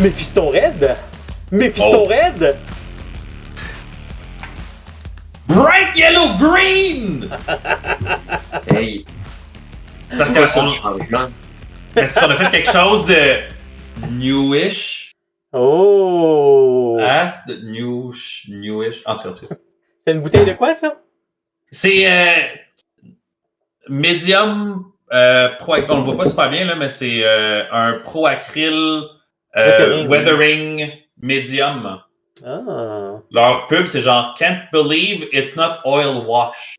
Méphiston Red? Méphiston Red? Bright Yellow Green! Hey! C'est parce C'est qu'on ça le changement. a fait quelque chose de newish. Oh! Hein? De newish. En tout cas. C'est une bouteille de quoi, ça? C'est Medium Pro Acryl. On le voit pas super bien, là, mais c'est un Pro Acryl Weathering Medium. Ah! Leur pub, c'est genre Can't believe it's not oil wash.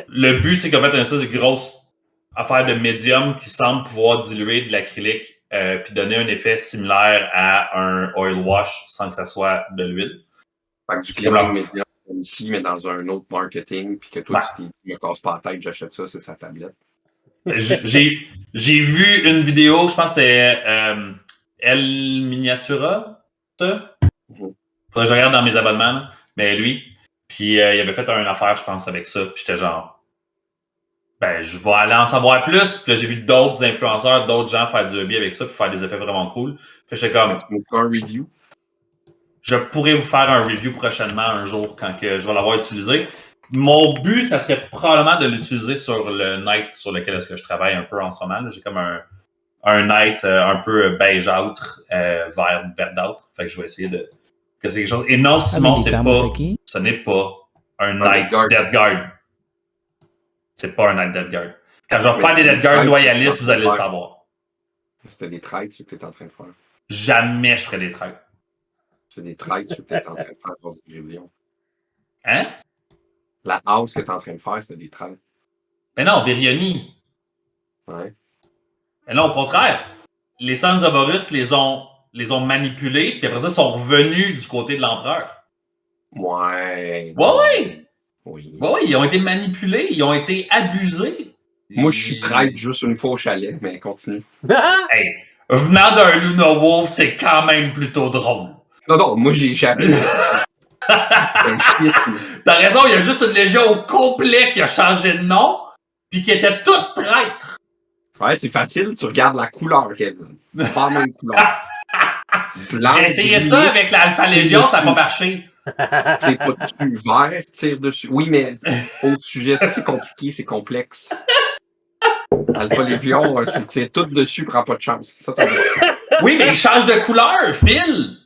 Le but, c'est qu'en fait, une espèce de grosse affaire de médium qui semble pouvoir diluer de l'acrylique puis donner un effet similaire à un oil wash sans que ça soit de l'huile. Fait que du cleaning médium comme ici, mais dans un autre marketing, puis que toi, tu t'es dit, me casse pas la tête, j'achète ça, c'est sa tablette. J'ai vu une vidéo, je pense que c'était El Miniatura, ça? Mm-hmm. Faudrait que je regarde dans mes abonnements, là. Mais lui, puis il avait fait une affaire, je pense, avec ça, puis j'étais genre, ben, je vais aller en savoir plus, puis là, j'ai vu d'autres influenceurs, d'autres gens faire du hobby avec ça, puis faire des effets vraiment cool. Fait que j'étais comme, Tu veux faire un review? je pourrais vous faire un review prochainement, un jour, quand que je vais l'avoir utilisé. Mon but, ça serait probablement de l'utiliser sur le night sur lequel est-ce que je travaille un peu en ce moment. Là. J'ai comme un night un peu beigeuâtre, vert verdâtre. Fait que je vais essayer de... que c'est quelque chose... Et non, Simon, ce n'est pas un night Death Guard. C'est pas un night Death Guard. Quand je vais faire des Death Guard loyalistes, vous allez le savoir. C'était des trades, ce que tu es en train de faire. Jamais je ferai des trades. C'est des trades, ce que tu es en train de faire pour ingrédients. Hein? La house que tu es en train de faire, c'était des trades. Mais non, Virioni. Ouais. Mais non, au contraire. Les Sons of Horus les ont manipulés, puis après ça, ils sont revenus du côté de l'empereur. Ouais. Ouais! Oui. Ouais, ils ont été manipulés, ils ont été abusés. Moi, je suis trade juste une fois au chalet, mais continue. Hey, venant d'un Luna Wolf, c'est quand même plutôt drôle. Non, moi, j'ai jamais. Un schisme. T'as raison, il y a juste une légion au complet qui a changé de nom, puis qui était toute traître. Ouais, c'est facile, tu regardes la couleur, Kevin. Pas la même couleur. Blanc, J'ai essayé gris, ça avec l'Alpha Légion, ça n'a pas marché. C'est pas dessus vert, tire dessus. Oui, mais autre sujet, ça c'est compliqué, c'est complexe. Alpha Légion, c'est tout dessus, prend pas de chance. Ça, oui, mais ils changent de couleur, Phil.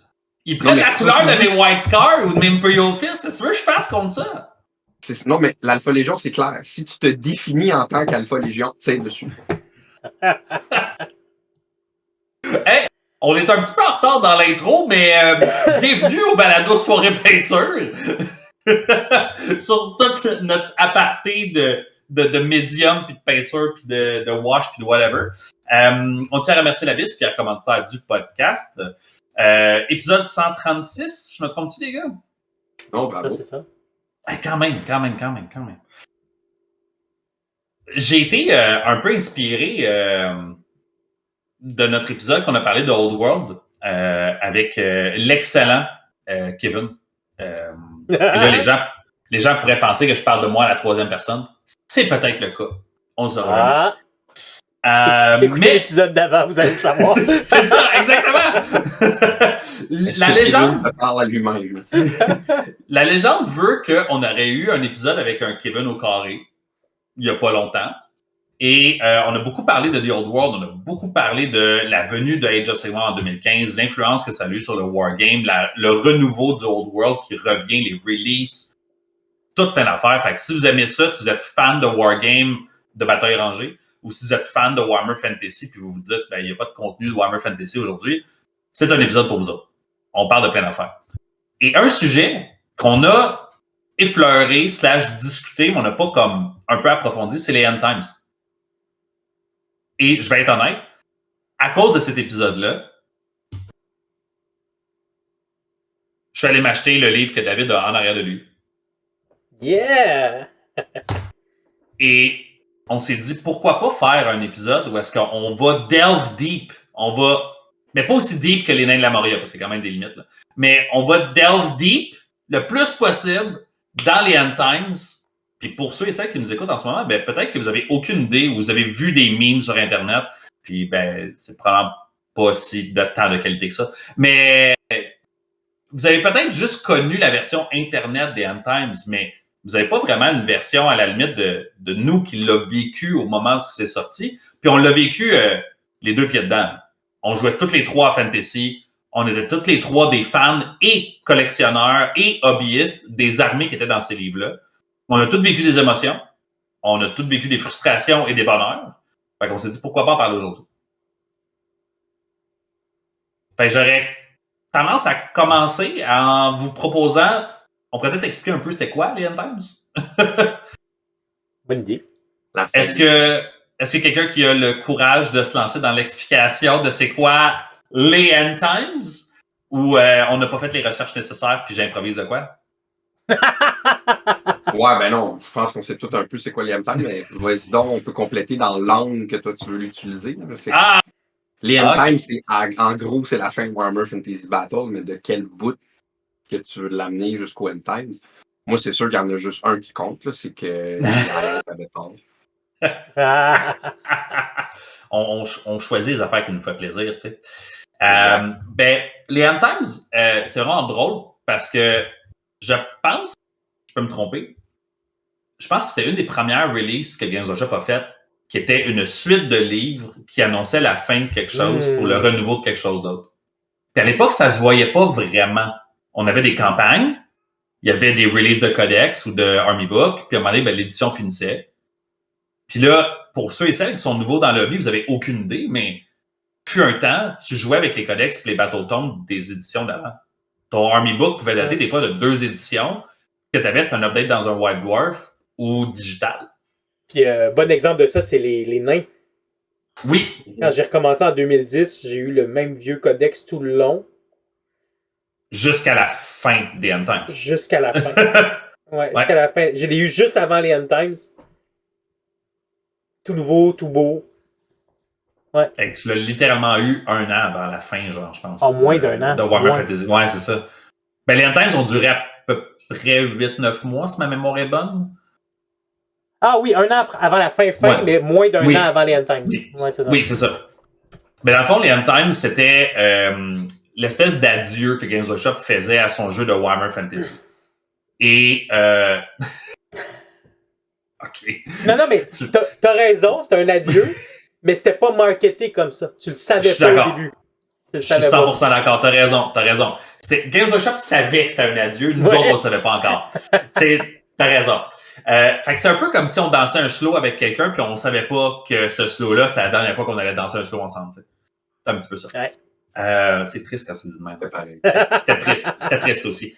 Ils prennent la couleur de mes White Scar ou de mes Imperial Fist. Qu'est-ce que tu veux que je fasse contre ça? Non, mais l'Alpha Légion, c'est clair. Si tu te définis en tant qu'Alpha Légion, tire dessus. Hey, on est un petit peu en retard dans l'intro, mais bienvenue au balado Soirée Peinture. Sur toute notre aparté de médium, puis de peinture, puis de wash, puis de whatever. On tient à remercier la vis, fier commanditaire du podcast. Épisode 136, je me trompe-tu, les gars? Non, bravo. Ça, c'est ça. Hey, quand même. J'ai été un peu inspiré de notre épisode qu'on a parlé de Old World avec l'excellent Kevin. Là, les gens pourraient penser que je parle de moi à la troisième personne. C'est peut-être le cas. On le saura. Écoutez l'épisode d'avant, vous allez le savoir. c'est ça, exactement. La légende Kevin se parle à lui-même. La légende veut qu'on aurait eu un épisode avec un Kevin au carré il n'y a pas longtemps. Et on a beaucoup parlé de The Old World, on a beaucoup parlé de la venue de Age of Sigmar en 2015, l'influence que ça a eu sur le Wargame, le renouveau du Old World qui revient, les releases, toute une affaire. Fait que si vous aimez ça, si vous êtes fan de Wargame de bataille rangée, ou si vous êtes fan de Warhammer Fantasy, puis vous vous dites, ben, il n'y a pas de contenu de Warhammer Fantasy aujourd'hui, c'est un épisode pour vous autres. On parle de plein d'affaires. Et un sujet qu'on a effleuré, /discuté, mais on n'a pas comme un peu approfondi, c'est les End Times. Et je vais être honnête, à cause de cet épisode-là, je suis allé m'acheter le livre que David a en arrière de lui. Yeah! Et on s'est dit, pourquoi pas faire un épisode où est-ce qu'on va delve deep, mais pas aussi deep que les Nains de la Moria, parce qu'il y a quand même des limites, là. Mais on va delve deep le plus possible dans les End Times. Puis pour ceux et celles qui nous écoutent en ce moment, ben peut-être que vous avez aucune idée ou vous avez vu des memes sur Internet. Puis ben c'est probablement pas si de tant de qualité que ça. Mais vous avez peut-être juste connu la version Internet des End Times, mais vous n'avez pas vraiment une version à la limite de nous qui l'a vécu au moment où c'est sorti. Puis on l'a vécu les deux pieds dedans. On jouait toutes les trois à Fantasy. On était toutes les trois des fans et collectionneurs et hobbyistes des armées qui étaient dans ces livres-là. On a tous vécu des émotions. On a tous vécu des frustrations et des bonheurs. Fait qu'on s'est dit, pourquoi pas en parler aujourd'hui? Fait que j'aurais tendance à commencer en vous proposant... On pourrait peut-être expliquer un peu c'était quoi, les End Times? Bonne idée. Est-ce que quelqu'un qui a le courage de se lancer dans l'explication de c'est quoi les End Times? Ou on n'a pas fait les recherches nécessaires puis j'improvise de quoi? Ouais, ben non, je pense qu'on sait tout un peu c'est quoi les M-Times, mais vas-y donc, on peut compléter dans l'angle que toi tu veux l'utiliser. Les M-Times, en gros, c'est la fin de Warhammer Fantasy Battle, mais de quel bout que tu veux l'amener jusqu'au M-Times? Moi, c'est sûr qu'il y en a juste un qui compte, là, c'est que on choisit les affaires qui nous font plaisir, tu sais. Ben, les End Times, c'est vraiment drôle parce que je pense, je peux me tromper, je pense que c'était une des premières releases que Games Workshop a faites qui était une suite de livres qui annonçait la fin de quelque chose pour le renouveau de quelque chose d'autre. Puis à l'époque, ça se voyait pas vraiment. On avait des campagnes, il y avait des releases de codex ou de Army Book, puis à un moment donné, ben, l'édition finissait. Puis là, pour ceux et celles qui sont nouveaux dans le hobby, vous avez aucune idée, mais fut un temps, tu jouais avec les codex et les Battletomes des éditions d'avant. Ton Army Book pouvait dater des fois de 2 éditions. Ce que tu avais, c'était un update dans un White Dwarf ou digital. Puis, bon exemple de ça, c'est les nains. Oui. Quand j'ai recommencé en 2010, j'ai eu le même vieux codex tout le long. Jusqu'à la fin des End Times. Jusqu'à la fin. Ouais, jusqu'à la fin. Je l'ai eu juste avant les End Times. Tout nouveau, tout beau. Ouais. Et tu l'as littéralement eu 1 an avant la fin, genre, je pense. En moins d'1 an. De Warhammer Fantasy. Ouais, c'est ça. Ben, les End Times ont duré à peu près 8-9 mois, si ma mémoire est bonne. Ah oui, 1 an avant la fin, ouais. Mais moins d'1 an avant les End Times. Oui, ouais, c'est ça. Oui, c'est ça. Mais dans le fond, les End Times, c'était l'espèce d'adieu que Games Workshop faisait à son jeu de Warhammer Fantasy. Et... OK. Non, mais t'as raison, c'était un adieu, mais c'était pas marketé comme ça. Tu le savais pas au début. Je suis 100% d'accord, t'as raison. Games Workshop savait que c'était un adieu, nous autres, on le savait pas encore. T'as raison. Fait que c'est un peu comme si on dansait un slow avec quelqu'un, puis on savait pas que ce slow-là, c'était la dernière fois qu'on allait danser un slow ensemble. T'sais. C'est un petit peu ça. Ouais. C'est triste quand c'est dit de même. C'était triste aussi.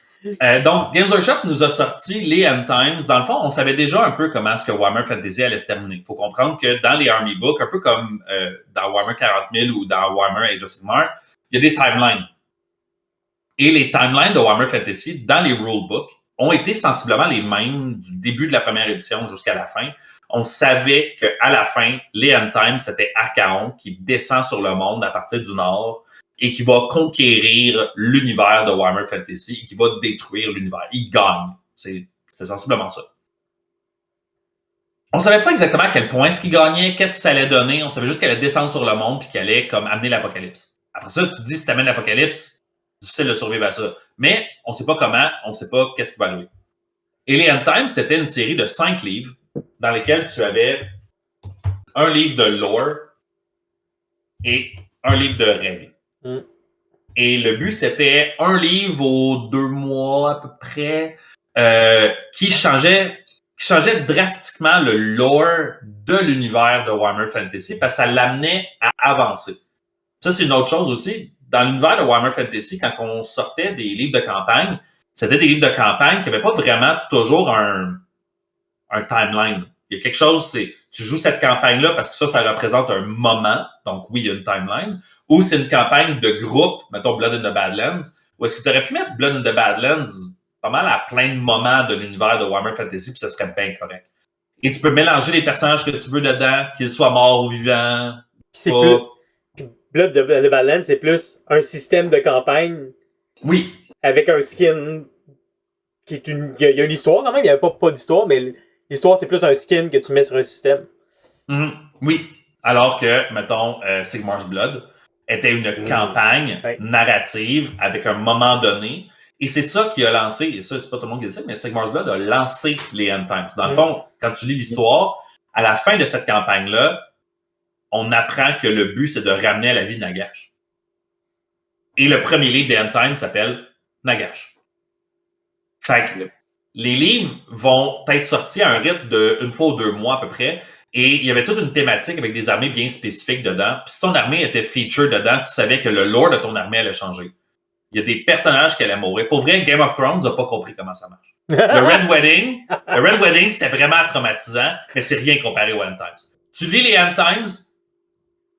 Donc, Games Workshop nous a sorti les End Times. Dans le fond, on savait déjà un peu comment est-ce que Warhammer Fantasy allait se terminer. Il faut comprendre que dans les Army Books, un peu comme dans Warhammer 40 000 ou dans Warhammer Age of Sigmar, il y a des timelines. Et les timelines de Warhammer Fantasy, dans les rulebooks, ont été sensiblement les mêmes du début de la première édition jusqu'à la fin. On savait qu'à la fin, les End Times, c'était Archaon qui descend sur le monde à partir du nord et qui va conquérir l'univers de Warhammer Fantasy et qui va détruire l'univers. Il gagne. C'est sensiblement ça. On savait pas exactement à quel point ce qu'il gagnait, qu'est-ce que ça allait donner. On savait juste qu'elle allait descendre sur le monde puis qu'elle allait comme amener l'apocalypse. Après ça, tu te dis, si tu amènes l'apocalypse, c'est difficile de survivre à ça. Mais on sait pas comment, on sait pas qu'est-ce qui va arriver. Et les End Times, c'était une série de 5 livres dans lesquels tu avais un livre de lore et un livre de règles. Et le but, c'était un livre aux 2 mois à peu près qui changeait drastiquement le lore de l'univers de Warhammer Fantasy parce que ça l'amenait à avancer. Ça, c'est une autre chose aussi. Dans l'univers de Warhammer Fantasy, quand on sortait des livres de campagne, c'était des livres de campagne qui n'avaient pas vraiment toujours un timeline. Il y a quelque chose, c'est tu joues cette campagne-là parce que ça représente un moment. Donc, oui, il y a une timeline. Ou c'est une campagne de groupe, mettons Blood in the Badlands. Ou est-ce que tu aurais pu mettre Blood in the Badlands pas mal à plein de moments de l'univers de Warhammer Fantasy, puis ça serait bien correct. Et tu peux mélanger les personnages que tu veux dedans, qu'ils soient morts ou vivants. C'est plus... Blood in the Badlands, c'est plus un système de campagne. Oui. Avec un skin qui est une... Il y a une histoire quand même, il n'y avait pas d'histoire, mais l'histoire, c'est plus un skin que tu mets sur un système. Oui. Alors que, mettons, Sigmar's Blood, était une campagne narrative avec un moment donné. Et c'est ça qui a lancé, et ça, c'est pas tout le monde qui le sait, mais Sigmar's Blood a lancé les End Times. Dans le fond, quand tu lis l'histoire, à la fin de cette campagne-là, on apprend que le but, c'est de ramener à la vie Nagash. Et le premier livre des End Times s'appelle Nagash. Fait que les livres vont être sortis à un rythme d'une fois ou 2 mois à peu près. Et il y avait toute une thématique avec des armées bien spécifiques dedans. Puis si ton armée était feature dedans, tu savais que le lore de ton armée allait changer. Il y a des personnages qui allaient mourir. Pour vrai, Game of Thrones n'a pas compris comment ça marche. Le Red Wedding, c'était vraiment traumatisant, mais c'est rien comparé aux End Times. Tu lis les End Times,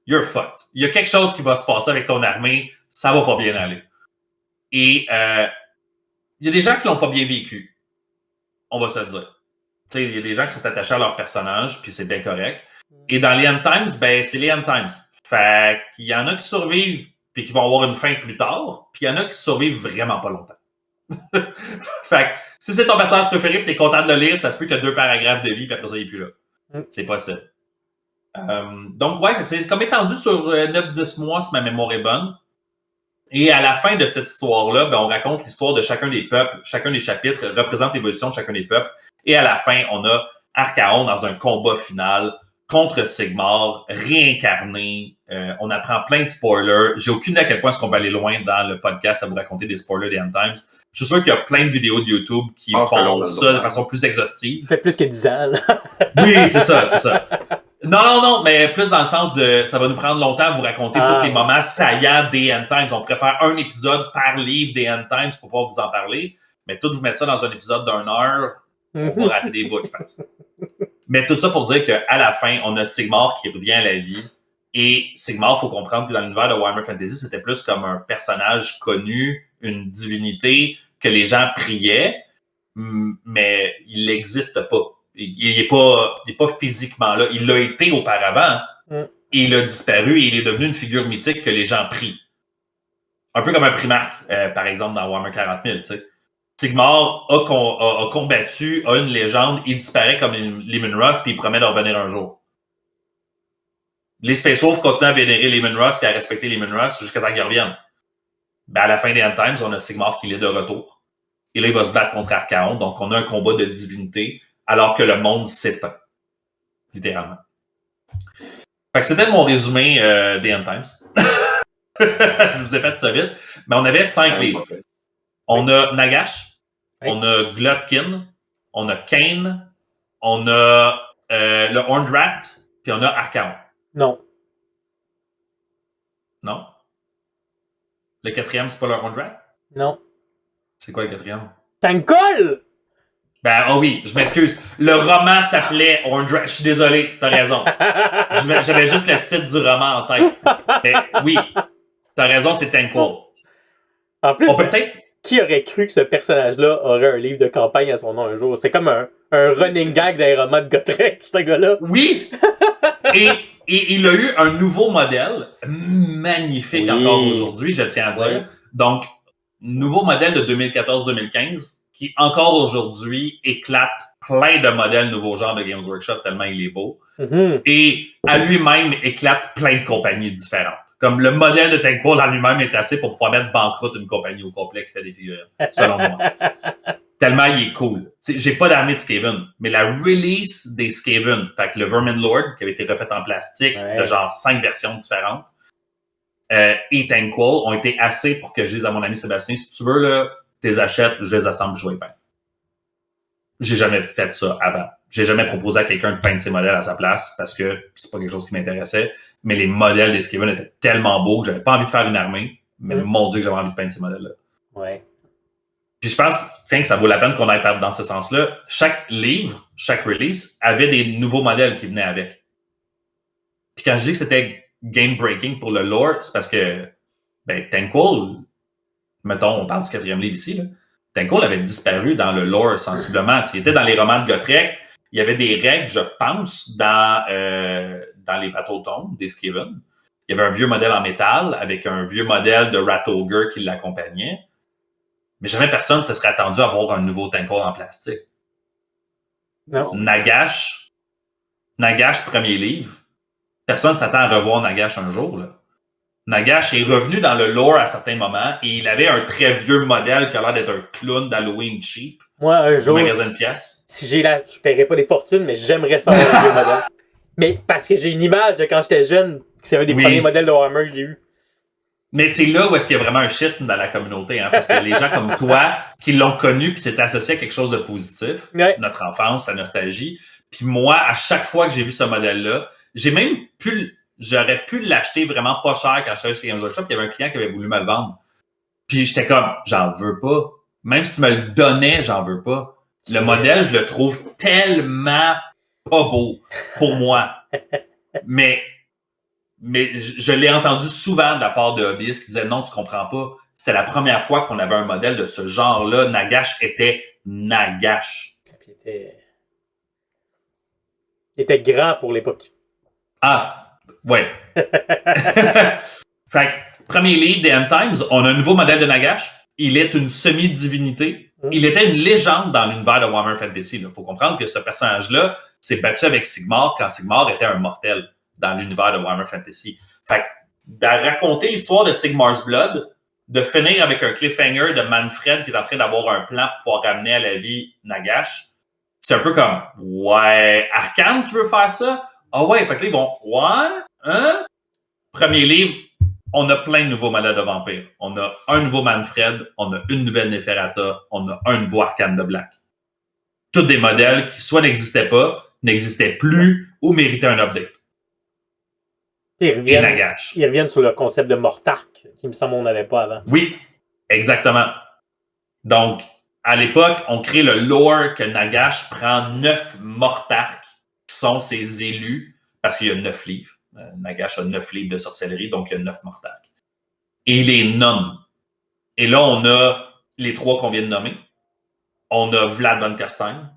you're fucked. Il y a quelque chose qui va se passer avec ton armée, ça va pas bien aller. Et il y a des gens qui l'ont pas bien vécu. On va se le dire. Tu sais, il y a des gens qui sont attachés à leur personnage, puis c'est bien correct. Et dans les End Times, ben, c'est les End Times. Fait qu'il y en a qui survivent, puis qui vont avoir une fin plus tard, puis il y en a qui survivent vraiment pas longtemps. Fait que si c'est ton personnage préféré et t'es content de le lire, ça se peut qu'il y a 2 paragraphes de vie, puis après ça, il est plus là. C'est possible. Donc, ouais, c'est comme étendu sur 9-10 mois, si ma mémoire est bonne. Et à la fin de cette histoire-là, ben, on raconte l'histoire de chacun des peuples. Chacun des chapitres représente l'évolution de chacun des peuples. Et à la fin, on a Archaon dans un combat final contre Sigmar, réincarné. On apprend plein de spoilers. J'ai aucune idée à quel point est-ce qu'on va aller loin dans le podcast à vous raconter des spoilers des End Times. Je suis sûr qu'il y a plein de vidéos de YouTube qui font ça de façon plus exhaustive. Ça fait plus que 10 ans, là. Oui, c'est ça. Non, mais plus dans le sens de ça va nous prendre longtemps à vous raconter tous les moments saillants des End Times. On préfère un épisode par livre des End Times pour pouvoir vous en parler. Mais tout vous mettre ça dans un épisode d'1 heure, on va rater des bouts, je pense. Mais tout ça pour dire qu'à la fin, on a Sigmar qui revient à la vie. Et Sigmar, il faut comprendre que dans l'univers de Warhammer Fantasy, c'était plus comme un personnage connu, une divinité que les gens priaient, mais il n'existe pas. Il n'est pas physiquement là. Il l'a été auparavant, et il a disparu, et il est devenu une figure mythique que les gens prient. Un peu comme un primarque, par exemple, dans Warhammer 40 000, tu sais. Sigmar a combattu, a une légende, il disparaît comme Leman Russ, puis il promet de revenir un jour. Les Space Wolves continuent à vénérer Leman Russ et à respecter Leman Russ jusqu'à temps qu'il revienne. Ben, à la fin des End Times, on a Sigmar qui est de retour. Et là, il va se battre contre Archaon. Donc, on a un combat de divinité alors que le monde s'éteint. Littéralement. Fait que c'était mon résumé des End Times. Je vous ai fait ça vite. Mais on avait 5 livres. On a Nagash, on a Glutkin, on a Kane, on a le Horned Rat, puis on a Archaon. Non. Non? Le 4e, c'est pas le Horned Rat? Non. C'est quoi le 4e? Thanquol! Ben, oui, je m'excuse. Le roman s'appelait Horned Rat. Je suis désolé, t'as raison. J'avais juste le titre du roman en tête. Mais oui, t'as raison, c'est Thanquol. En plus, on peut peut-être... Qui aurait cru que ce personnage-là aurait un livre de campagne à son nom un jour? C'est comme un running gag dans les romans de Gotrek, ce gars-là. Oui! Et il a eu un nouveau modèle, magnifique encore aujourd'hui, je tiens à dire. Donc, nouveau modèle de 2014-2015, qui encore aujourd'hui éclate plein de modèles nouveaux genres de Games Workshop, tellement il est beau. Et à lui-même éclate plein de compagnies différentes. Comme le modèle de Thanquol en lui-même est assez pour pouvoir mettre banqueroute une compagnie au complet qui fait des figurines, selon moi. Tellement il est cool. T'sais, j'ai pas d'armée de Skaven, mais la release des Skaven, fait que le Vermin Lord, qui avait été refait en plastique, de genre 5 versions différentes, et Thanquol ont été assez pour que je dise à mon ami Sébastien, si tu veux, là, tu les achètes, je les assemble, je vais les peindre. J'ai jamais fait ça avant. J'ai jamais proposé à quelqu'un de peindre ses modèles à sa place parce que c'est pas quelque chose qui m'intéressait. Mais les modèles des Skaven étaient tellement beaux que j'avais pas envie de faire une armée. Mais mon Dieu, que j'avais envie de peindre ces modèles-là. Ouais. Puis je pense que ça vaut la peine qu'on aille dans ce sens-là. Chaque livre, chaque release avait des nouveaux modèles qui venaient avec. Puis quand je dis que c'était game-breaking pour le lore, c'est parce que Thanquol, mettons, on parle du 4e livre ici, là, Thanquol avait disparu dans le lore sensiblement. Il était dans les romans de Gotrek. Il y avait des règles, je pense, dans les Battletomes des Skaven. Il y avait un vieux modèle en métal avec un vieux modèle de Rat Ogre qui l'accompagnait. Mais jamais personne ne se serait attendu à voir un nouveau Thanquol en plastique. Non. Nagash, premier livre. Personne ne s'attend à revoir Nagash un jour, là. Nagash est revenu dans le lore à certains moments et il avait un très vieux modèle qui a l'air d'être un clown d'Halloween cheap. Moi, un Du jour, magasin de pièces. si j'ai je paierais pas des fortunes, mais j'aimerais savoir le vieux modèle. Mais parce que j'ai une image de quand j'étais jeune, c'est un des premiers modèles de Warhammer que j'ai eu. Mais c'est là où est-ce qu'il y a vraiment un schisme dans la communauté, hein, parce que les gens comme toi qui l'ont connu puis c'est associé à quelque chose de positif, notre enfance, la nostalgie. Puis moi, à chaque fois que j'ai vu ce modèle-là, j'aurais pu l'acheter vraiment pas cher quand je travaillais chez Games Workshop. Il y avait un client qui avait voulu me le vendre. Puis j'étais comme, j'en veux pas. Même si tu me le donnais, j'en veux pas. Le modèle, je le trouve tellement pas beau pour moi. Mais je l'ai entendu souvent de la part de hobbyistes qui disaient non, tu comprends pas. C'était la première fois qu'on avait un modèle de ce genre-là. Nagash était Nagash. Il était grand pour l'époque. Ah, ouais. Fait que, premier livre des End Times, on a un nouveau modèle de Nagash. Il est une semi-divinité. Il était une légende dans l'univers de Warhammer Fantasy. Il faut comprendre que ce personnage-là s'est battu avec Sigmar quand Sigmar était un mortel dans l'univers de Warhammer Fantasy. Fait que, de raconter l'histoire de Sigmar's Blood, de finir avec un cliffhanger de Manfred qui est en train d'avoir un plan pour pouvoir ramener à la vie Nagash, c'est un peu comme, ouais, Arcane qui veut faire ça? Ah ouais, fait que là, ils vont, ouais, hein? Premier livre, on a plein de nouveaux modèles de vampires. On a un nouveau Manfred, on a une nouvelle Neferata, on a un nouveau Arcane de Black. Tous des modèles qui soit n'existaient pas, n'existaient plus ou méritaient un update. Ils reviennent sur le concept de Mortark, qui me semble qu'on n'avait pas avant. Oui, exactement. Donc, à l'époque, on crée le lore que Nagash prend 9 Mortarks, qui sont ses élus, parce qu'il y a 9 livres. Nagash a 9 livres de sorcellerie, donc il y a 9 Mortarks. Et il les nomme. Et là, on a les 3 qu'on vient de nommer. On a Vlad von Castein.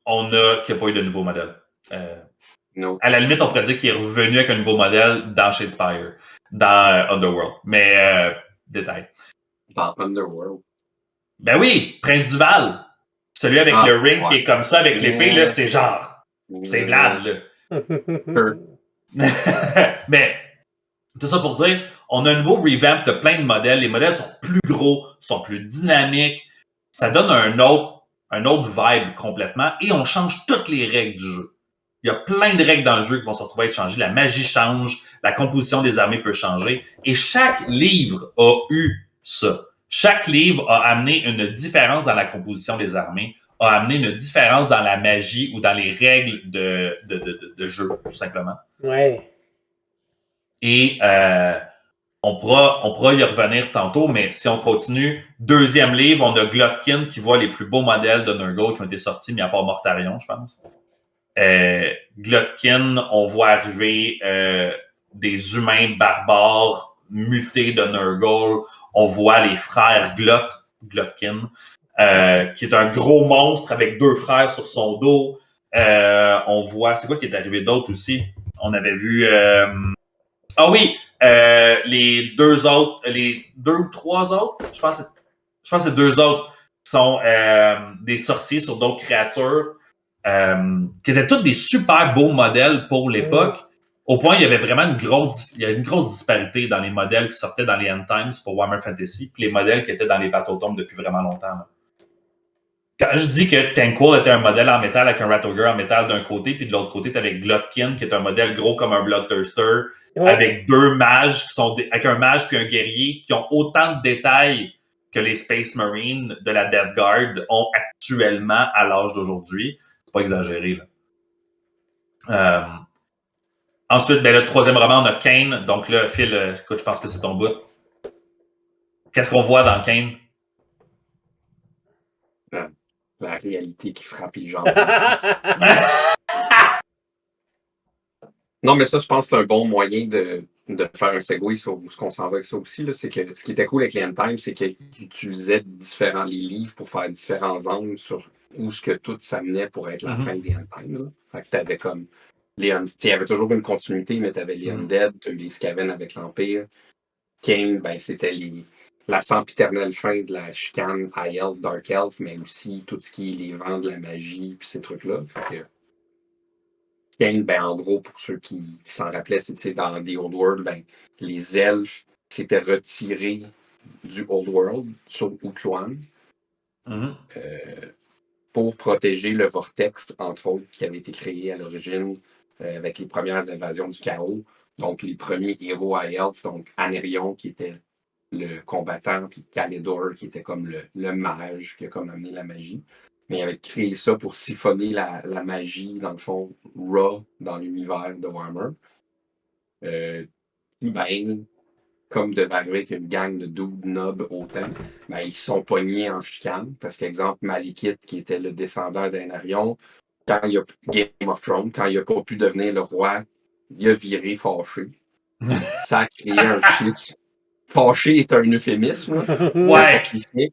On a qui n'a pas eu de nouveau modèle. No. À la limite, on pourrait dire qu'il est revenu avec un nouveau modèle dans Shadespire, dans Underworld. Mais, détail. Dans Underworld. Ben oui, Prince Duval. Celui avec le ring qui est comme ça, avec l'épée, là, c'est genre. C'est Vlad, là. Mais, tout ça pour dire, on a un nouveau revamp de plein de modèles. Les modèles sont plus gros, sont plus dynamiques. Ça donne un autre vibe complètement. Et on change toutes les règles du jeu. Il y a plein de règles dans le jeu qui vont se retrouver à être changées. La magie change, la composition des armées peut changer. Et chaque livre a eu ça. Chaque livre a amené une différence dans la composition des armées, a amené une différence dans la magie ou dans les règles de jeu, tout simplement. Ouais. Et on pourra y revenir tantôt, mais si on continue, deuxième livre, on a Glotkin qui voit les plus beaux modèles de Nurgle qui ont été sortis, mis à part Mortarion, je pense. Glotkin, on voit arriver des humains barbares mutés de Nurgle. On voit les frères Glotkin, qui est un gros monstre avec 2 frères sur son dos. On voit, c'est quoi qui est arrivé d'autre aussi? On avait vu... les 2 autres, les 2 ou 3 autres, je pense que c'est 2 autres qui sont des sorciers sur d'autres créatures. Qui étaient tous des super beaux modèles pour l'époque, au point il y avait vraiment une grosse disparité dans les modèles qui sortaient dans les End Times pour Warhammer Fantasy et les modèles qui étaient dans les Battletomes depuis vraiment longtemps. Là. Quand je dis que Tankwell était un modèle en métal avec un Ratogre en métal d'un côté, puis de l'autre côté, tu avais Glotkin qui est un modèle gros comme un Bloodthirster, avec 2 mages qui sont avec un mage puis un guerrier qui ont autant de détails que les Space Marines de la Death Guard ont actuellement à l'âge d'aujourd'hui. C'est pas exagéré, là. Ensuite, le 3e roman, on a Kane. Donc là, Phil, écoute, je pense que c'est ton bout. Qu'est-ce qu'on voit dans Kane? La réalité qui frappe les gens. Non, mais ça, je pense que c'est un bon moyen de faire un segue sur ce qu'on s'en va avec ça aussi. Là, c'est que ce qui était cool avec les End Times, c'est qu'ils utilisaient les livres pour faire différents angles sur où ce que tout s'amenait pour être la fin des End Times. Là. Fait que t'avais comme il y avait toujours une continuité, mais t'avais les Undead, t'as eu les Skaven avec l'Empire. Kane, c'était la sempiternelle fin de la chicane High Elf, Dark Elf, mais aussi tout ce qui est les vents de la magie puis ces trucs-là. Fait que Kane, ben, en gros, pour ceux qui s'en rappelaient, c'est dans The Old World, ben, les elfes s'étaient retirés du Old World sur Outloan pour protéger le vortex, entre autres, qui avait été créé à l'origine avec les premières invasions du chaos. Donc, les premiers héros à elfes, donc Anérion, qui était le combattant, puis Kalidor, qui était comme le mage, qui a comme amené la magie. Mais il avait créé ça pour siphonner la magie, dans le fond, raw, dans l'univers de Warhammer. Ben, comme devait arriver avec une gang de dudes nobs autant, ben, ils se sont pognés en chicane. Parce qu'exemple, Malekith, qui était le descendant d'Anarion, quand il a Game of Thrones, quand il n'a pas pu devenir le roi, il a viré fâché. Ça a créé un shit. Fâché est un euphémisme. Ouais.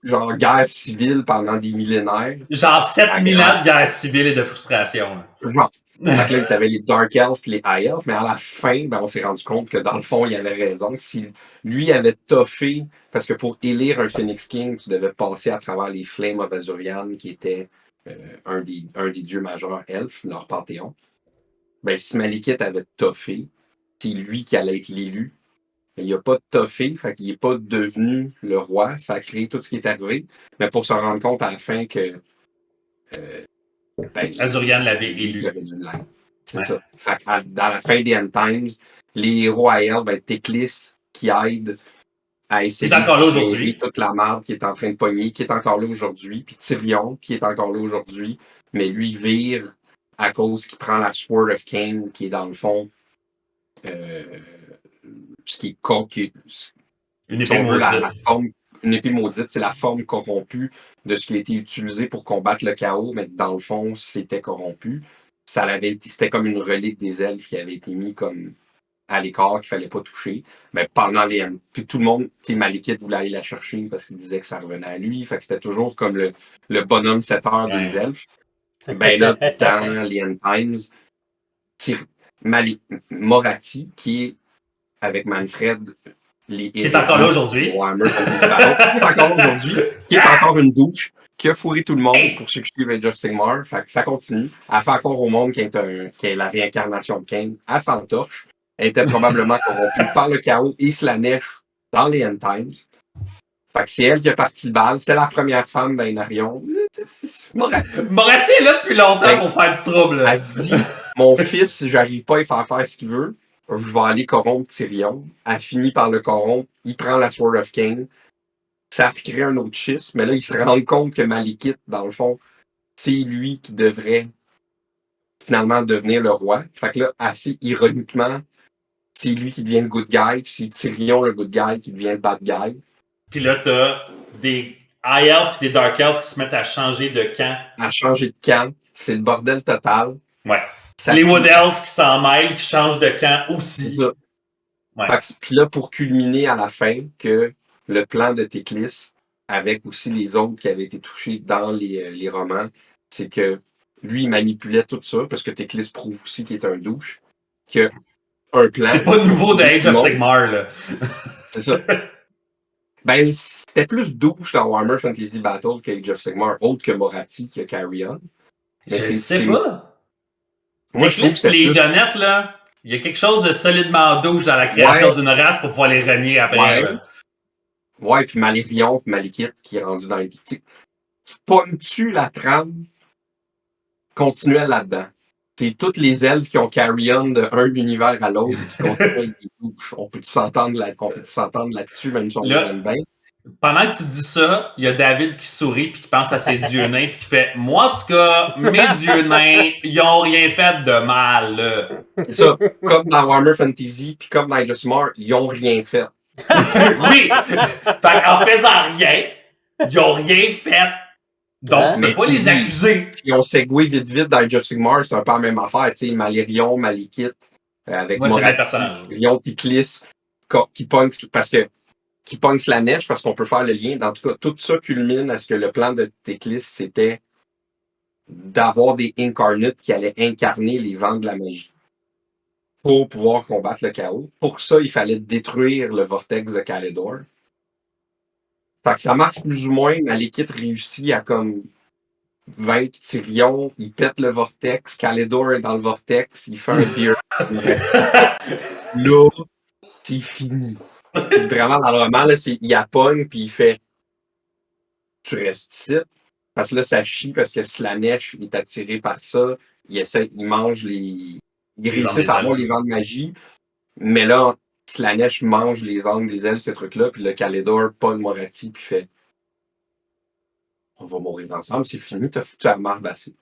Genre guerre civile pendant des millénaires. Genre 7000 ans de guerre civile et de frustration. Genre. Fait que là, tu avais les Dark Elves et les High Elves, mais à la fin, ben, on s'est rendu compte que dans le fond, il avait raison. Si lui avait toffé, parce que pour élire un Phoenix King, tu devais passer à travers les Flames of Azurian, qui était un des dieux majeurs elfes, leur panthéon. Ben, si Malekith avait toffé, c'est lui qui allait être l'élu. Il n'a pas toffé, fait qu'il n'est pas devenu le roi. Ça a créé tout ce qui est arrivé. Mais pour se rendre compte à la fin que Azurian l'avait élu. C'est ça. Fait que dans la fin des End Times, les héros à elle, ben, Teclis qui aide à essayer de gérer toute la merde qui est en train de pogner, qui est encore là aujourd'hui, puis Tyrion qui est encore là aujourd'hui, mais lui vire à cause qu'il prend la Sword of Cain, qui est dans le fond ce qui est une épée maudite. Une épée maudite, c'est la forme corrompue de ce qui a été utilisé pour combattre le chaos, mais dans le fond, c'était corrompu. C'était comme une relique des elfes qui avait été mis comme à l'écart, qu'il fallait pas toucher. Mais pendant puis tout le monde, Malekith voulait aller la chercher parce qu'il disait que ça revenait à lui. Fait que c'était toujours comme le bonhomme 7 heures des elfes. Ben là, dans les End Times, Moratti, qui est avec Manfred, qui est encore là aujourd'hui. Qui est encore aujourd'hui, qui est encore une douche, qui a fourré tout le monde pour ceux qui suivent Age of Sigmar. Fait que ça continue. Elle fait encore au monde qui est la réincarnation de Kane. Elle s'entorche. Elle était probablement corrompue par le chaos et Slanesh dans les End Times. Fait que c'est elle qui a parti le bal. C'était la première femme d'Aenarion. Moratti est là depuis longtemps pour faire du trouble. Elle se dit, mon fils, j'arrive pas à faire ce qu'il veut. Je vais aller corrompre Tyrion. Elle finit par le corrompre. Il prend la Sword of Cain. Ça fait créer un autre schisme. Mais là, il se rend compte que Malekith, dans le fond, c'est lui qui devrait finalement devenir le roi. Fait que là, assez ironiquement, c'est lui qui devient le good guy. Puis c'est Tyrion, le good guy, qui devient le bad guy. Puis là, t'as des High Elves et des Dark Elves qui se mettent à changer de camp. À changer de camp. C'est le bordel total. Ouais. Les Wood Elves qui s'en mêlent, qui changent de camp aussi. Ouais. Puis là, pour culminer à la fin, que le plan de Teclis, avec aussi les autres qui avaient été touchés dans les romans, c'est que lui, il manipulait tout ça, parce que Teclis prouve aussi qu'il est un douche, que un plan... C'est pas nouveau de Age of Sigmar, là. C'est ça. Ben, c'était plus douche dans Warhammer Fantasy Battle que Age of Sigmar, autre que Moratti, qui a Carry On. Mais je sais pas. Moi, je trouve que les donnettes, là, il y a quelque chose de solidement douche dans la création d'une race pour pouvoir les renier après. Ouais, puis Malérion, puis Malekith qui est rendu dans les... Tu pognes-tu la trame continuelle là-dedans? C'est toutes les elfes qui ont carry on d'un univers à l'autre qui continuent avec des douches. On peut s'entendre là-dessus, même si on les aime bien. Pendant que tu dis ça, il y a David qui sourit puis qui pense à ses dieux nains puis qui fait « Moi, en tout cas, mes dieux nains, ils ont rien fait de mal. » C'est ça. Comme dans Warhammer Fantasy puis comme dans Age of Sigmar, ils ont rien fait. Oui! En faisant rien, ils ont rien fait. Donc, tu ne peux pas les accuser. Si on segway vite dans Age of Sigmar, c'est un peu la même affaire. Tu sais, Malérion, Malekith, avec Moratti, Tyrion, Teclis, qui pogne la neige parce qu'on peut faire le lien. Dans tout cas, tout ça culmine à ce que le plan de Teclis, c'était d'avoir des incarnates qui allaient incarner les vents de la magie pour pouvoir combattre le chaos. Pour ça, il fallait détruire le vortex de Kalidor. Fait que ça marche plus ou moins, Malekith réussit à comme vaincre Tyrion, il pète le vortex, Calidor est dans le vortex, il fait un beer. Là, c'est fini. Puis vraiment, dans le roman, là, il appogne, puis il fait « Tu restes ici ». Parce que là, ça chie, parce que Slanesh est attiré par ça. Il mange les... Il réussit à avoir les vents de magie. Mais là, Slanesh mange les angles des elfes, ces trucs-là, puis le Calidor pogne Morathi, puis fait « On va mourir ensemble, c'est fini, t'as foutu la marde assez. »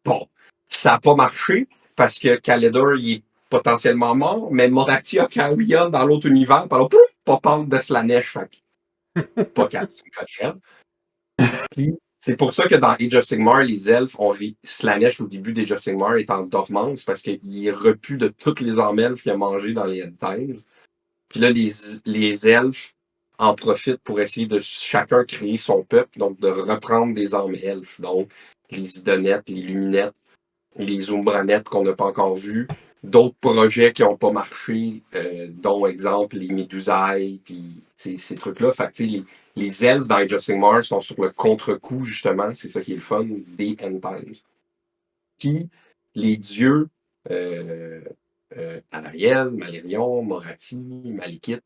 Bon, ça n'a pas marché, parce que Calidor, il est potentiellement mort, mais Morathi a Kawion dans l'autre univers, alors pas pendre de Slanesh, fait pas c'est Puis c'est pour ça que dans Age of Sigmar, les elfes ont Slanesh au début d'Age of Sigmar est en dormance, parce qu'il est repu de toutes les armes elfes qu'il a mangées dans les End Times. Puis là, les elfes en profitent pour essayer de chacun créer son peuple, donc de reprendre des armes elfes. Donc, les Idonettes, les Luminettes, les Umbranettes qu'on n'a pas encore vues, d'autres projets qui n'ont pas marché, dont, exemple, les Médusailles, puis ces trucs-là. Fait que, les elfes dans Age of Sigmar sont sur le contre-coup, justement, c'est ça qui est le fun, des End Times. Puis, les dieux, Anariel, Malérion, Morathi, Malekith,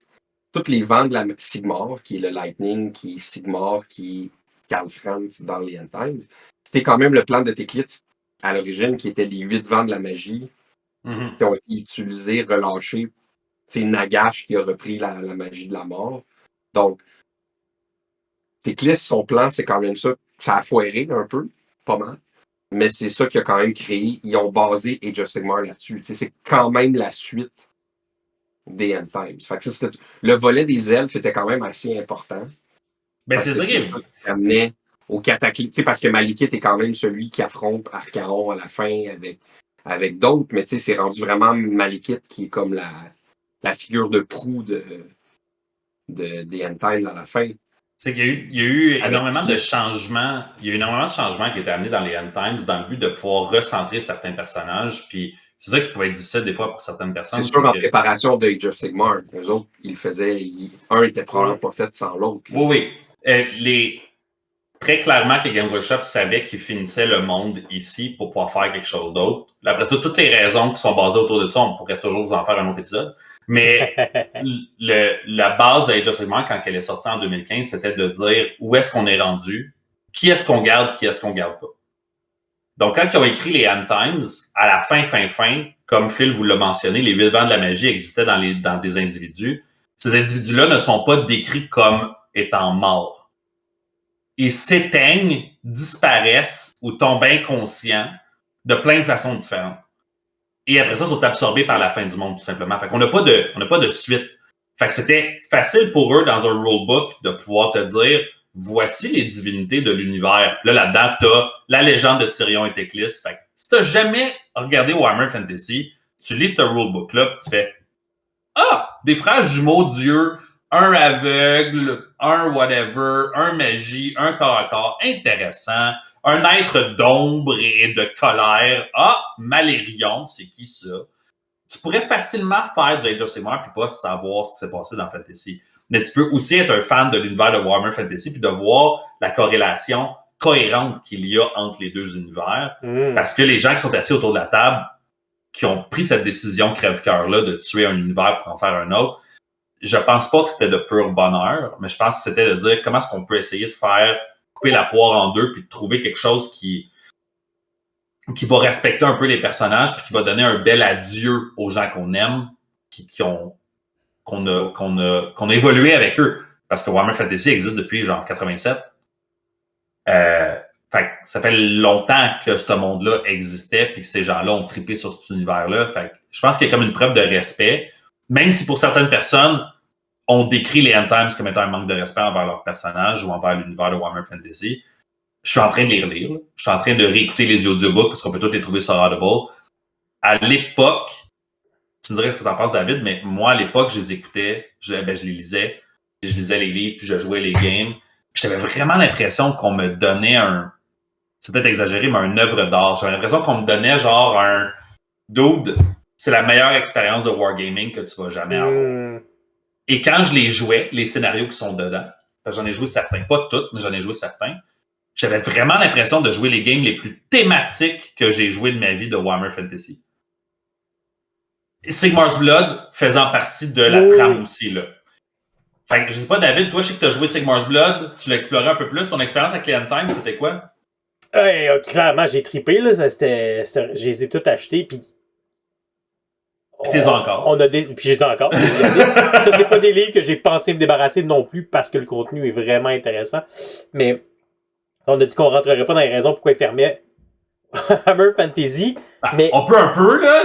tous les vents de la Sigmar, qui est le Lightning, qui est Sigmar, qui est Karl Franz dans les End Times, c'était quand même le plan de Teclitz à l'origine, qui était les 8 vents de la magie qui ont été utilisés, relâchés. C'est Nagash qui a repris la magie de la mort. Donc, Teclis, son plan, c'est quand même ça. Ça a foiré un peu, pas mal. Mais c'est ça qu'il a quand même créé. Ils ont basé Age of Sigmar là-dessus. C'est quand même la suite des End Times. Fait que ça, le volet des elfes était quand même assez important. Ben, c'est ça qui amenait au cataclysme. Parce que Malekith est quand même celui qui affronte Archaron à la fin avec d'autres. Mais c'est rendu vraiment Malekith qui est comme la figure de proue des End Times à la fin. C'est qu'il y a eu énormément de changements. Il y a eu énormément de changements qui étaient amenés dans les End Times dans le but de pouvoir recentrer certains personnages. Puis c'est ça qui pouvait être difficile des fois pour certaines personnes. C'est sûr, en préparation de Age of Sigmar, eux autres, ils le faisaient. Un était probablement pas fait sans l'autre. Oui. Très clairement que Games Workshop savait qu'ils finissaient le monde ici pour pouvoir faire quelque chose d'autre. Après ça, toutes les raisons qui sont basées autour de ça, on pourrait toujours vous en faire un autre épisode. Mais la base de Age of Sigmar, quand elle est sortie en 2015, c'était de dire où est-ce qu'on est rendu, qui est-ce qu'on garde, qui est-ce qu'on garde pas. Donc, quand ils ont écrit les End Times, à la fin, comme Phil vous l'a mentionné, les 8 vents de la magie existaient dans des individus. Ces individus-là ne sont pas décrits comme étant morts. Ils s'éteignent, disparaissent ou tombent inconscients de plein de façons différentes. Et après ça, ils sont absorbés par la fin du monde, tout simplement. Fait qu'on n'a pas de suite. Fait que c'était facile pour eux, dans un rulebook, de pouvoir te dire voici les divinités de l'univers. Puis là, là-dedans, t'as la légende de Tyrion et Teclis. Fait que si t'as jamais regardé Warhammer Fantasy, tu lis ce rulebook-là, puis tu fais des frères jumeaux dieux, un aveugle, un whatever, un magie, un corps à corps, intéressant, un être d'ombre et de colère. Malérion, c'est qui ça? Tu pourrais facilement faire du Age of Sigmar puis pas savoir ce qui s'est passé dans Fantasy. Mais tu peux aussi être un fan de l'univers de Warhammer Fantasy puis de voir la corrélation cohérente qu'il y a entre les deux univers. Parce que les gens qui sont assis autour de la table, qui ont pris cette décision crève-cœur-là de tuer un univers pour en faire un autre, je pense pas que c'était de pur bonheur, mais je pense que c'était de dire comment est-ce qu'on peut essayer de faire couper la poire en deux puis de trouver quelque chose qui va respecter un peu les personnages puis qui va donner un bel adieu aux gens qu'on aime, qu'on a évolué avec eux. Parce que Warhammer Fantasy existe depuis genre 87. Ça fait longtemps que ce monde-là existait puis que ces gens-là ont trippé sur cet univers-là. Fait que je pense qu'il y a comme une preuve de respect, même si pour certaines personnes, on décrit les End Times comme étant un manque de respect envers leurs personnages ou envers l'univers de Warhammer Fantasy. Je suis en train de les relire. Là. Je suis en train de réécouter les audiobooks parce qu'on peut tous les trouver sur Audible. À l'époque, tu me dirais ce que tu en penses, David, mais moi, à l'époque, je les écoutais, je les lisais, je lisais les livres, puis je jouais les games. Puis j'avais vraiment l'impression qu'on me donnait c'est peut-être exagéré, mais une œuvre d'art. J'avais l'impression qu'on me donnait genre un dude, c'est la meilleure expérience de wargaming que tu vas jamais avoir. Et quand je les jouais, les scénarios qui sont dedans, j'en ai joué certains, pas toutes, mais j'en ai joué certains, j'avais vraiment l'impression de jouer les games les plus thématiques que j'ai joué de ma vie de Warhammer Fantasy. Sigmar's Blood faisant partie de la trame aussi, là. Fait que, je sais pas, David, toi, je sais que tu as joué Sigmar's Blood, tu l'as exploré un peu plus. Ton expérience avec les End Times, c'était quoi? Clairement, j'ai trippé, là. Je les ai tous achetés, puis. Puis t'es encore. Puis je les ai encore. Ça, c'est pas des livres que j'ai pensé me débarrasser non plus parce que le contenu est vraiment intéressant. Mais on a dit qu'on rentrerait pas dans les raisons pourquoi ils fermaient Warhammer Fantasy. Mais, on peut un peu, là.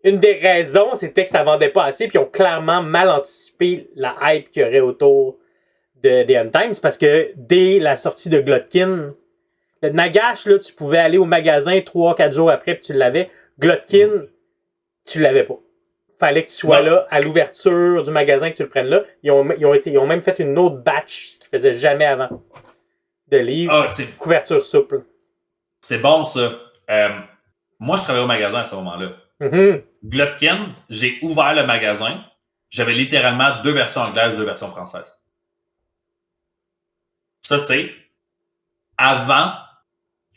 Une des raisons, c'était que ça vendait pas assez, puis ils ont clairement mal anticipé la hype qu'il y aurait autour des End Times, parce que dès la sortie de Glotkin, le Nagash, là, tu pouvais aller au magasin 3-4 jours après, puis tu l'avais. Glotkin, tu l'avais pas. Fallait que tu sois là, à l'ouverture du magasin, que tu le prennes là. Ils ont même fait une autre batch, ce qu'ils faisaient jamais avant, de livres. Couverture souple. C'est bon, ça. Moi, je travaillais au magasin à ce moment-là. Glotkin, j'ai ouvert le magasin. J'avais littéralement 2 versions anglaises, 2 versions françaises. Ça, c'est avant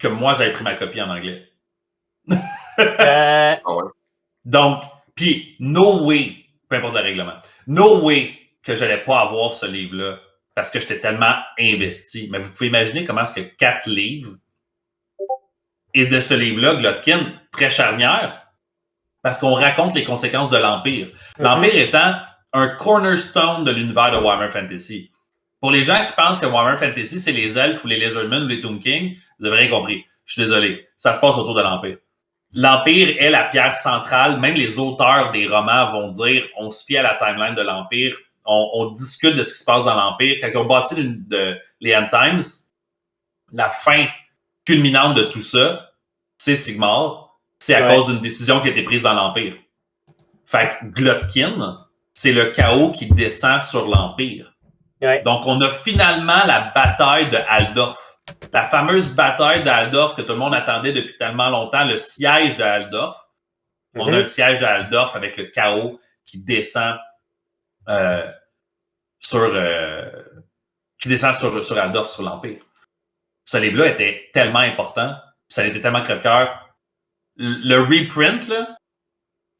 que moi, j'avais pris ma copie en anglais. Donc, puis, no way, peu importe le règlement, no way que j'allais pas avoir ce livre-là parce que j'étais tellement investi. Mais vous pouvez imaginer comment est-ce que 4 livres et de ce livre-là, Glotkin, très charnière, parce qu'on raconte les conséquences de l'Empire. L'Empire étant un cornerstone de l'univers de Warhammer Fantasy. Pour les gens qui pensent que Warhammer Fantasy, c'est les elfes ou les Lizardmen ou les Tomb King, vous avez rien compris. Je suis désolé. Ça se passe autour de l'Empire. L'Empire est la pierre centrale. Même les auteurs des romans vont dire on se fie à la timeline de l'Empire. On discute de ce qui se passe dans l'Empire. Quand ils ont bâti les End Times, la fin culminante de tout ça, c'est Sigmar. C'est à cause d'une décision qui a été prise dans l'Empire. Fait que Glotkin, c'est le chaos qui descend sur l'Empire. Ouais. Donc, on a finalement la bataille de Aldorf. La fameuse bataille d'Aldorf que tout le monde attendait depuis tellement longtemps, le siège de Aldorf. On a un siège de Aldorf avec le chaos qui descend sur Aldorf, sur l'Empire. Ce livre-là était tellement important, ça a été tellement crève-cœur. Le reprint, là,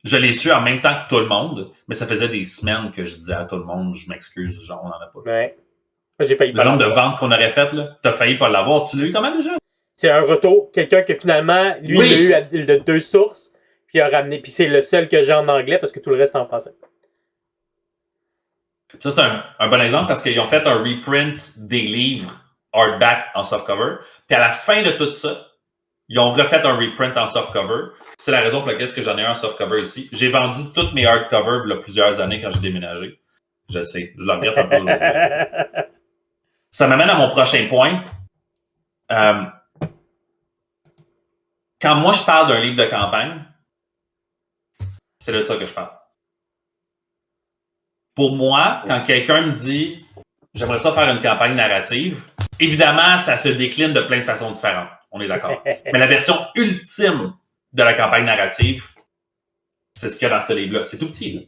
je l'ai su en même temps que tout le monde, mais ça faisait des semaines que je disais à tout le monde, je m'excuse, genre, on n'en a pas. Ouais. J'ai failli le nombre de ventes qu'on aurait faites, là, t'as failli pas l'avoir. Tu l'as eu comment déjà? C'est un retour. Quelqu'un que finalement, lui, il a eu de 2 sources, puis il a ramené. Puis c'est le seul que j'ai en anglais parce que tout le reste est en français. Ça, c'est un bon exemple parce qu'ils ont fait un reprint des livres hardback en softcover. Puis à la fin de tout ça, ils ont refait un reprint en softcover. C'est la raison pour laquelle j'en ai un en softcover ici. J'ai vendu toutes mes hardcovers il y a plusieurs années quand j'ai déménagé. Je sais, je le regrette un peu aujourd'hui. Ça m'amène à mon prochain point. Quand moi, je parle d'un livre de campagne, c'est de ça que je parle. Pour moi, quand quelqu'un me dit « j'aimerais ça faire une campagne narrative », évidemment, ça se décline de plein de façons différentes. On est d'accord. Mais la version ultime de la campagne narrative, c'est ce qu'il y a dans ce livre-là. C'est tout petit. Là.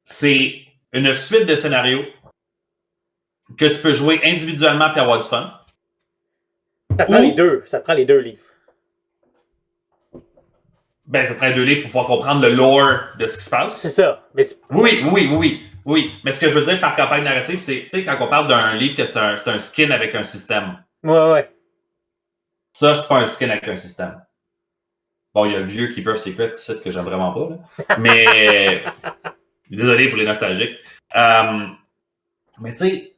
C'est une suite de scénarios que tu peux jouer individuellement et avoir du fun. Ça prend les deux. Ça prend les 2 livres. Ben, ça prend 2 livres pour pouvoir comprendre le lore de ce qui se passe. C'est ça. Mais Oui. Mais ce que je veux dire par campagne narrative, c'est, tu sais, quand on parle d'un livre que c'est un skin avec un système. Ouais. Ça, c'est pas un skin avec un système. Bon, il y a le vieux Keeper Secret ici que j'aime vraiment pas, là. Mais désolé pour les nostalgiques. Mais tu sais,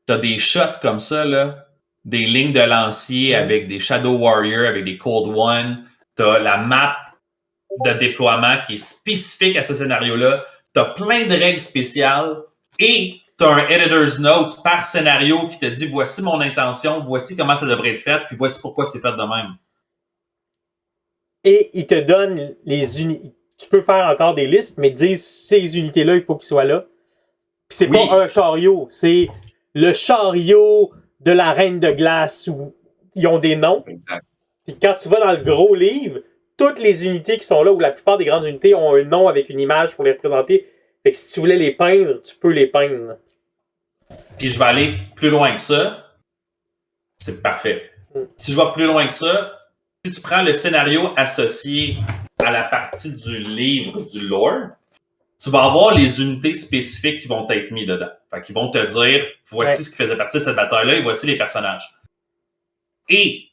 t'as des shots comme ça, là, des lignes de lancier avec des Shadow Warriors, avec des Cold One. T'as la map de déploiement qui est spécifique à ce scénario-là. T'as plein de règles spéciales et t'as un editor's note par scénario qui te dit voici mon intention, voici comment ça devrait être fait, puis voici pourquoi c'est fait de même. Et il te donne les unités. Tu peux faire encore des listes, mais dire ces unités-là, il faut qu'ils soient là. Puis c'est pas un chariot, c'est le chariot de la Reine de Glace où ils ont des noms. Exact. Puis quand tu vas dans le gros livre, toutes les unités qui sont là, ou la plupart des grandes unités, ont un nom avec une image pour les représenter. Fait que si tu voulais les peindre, tu peux les peindre. Puis je vais aller plus loin que ça. C'est parfait. Si je vais plus loin que ça, si tu prends le scénario associé à la partie du livre, du lore, tu vas avoir les unités spécifiques qui vont être mises dedans. Fait qu'ils vont te dire, voici ce qui faisait partie de cette bataille-là et voici les personnages. Et,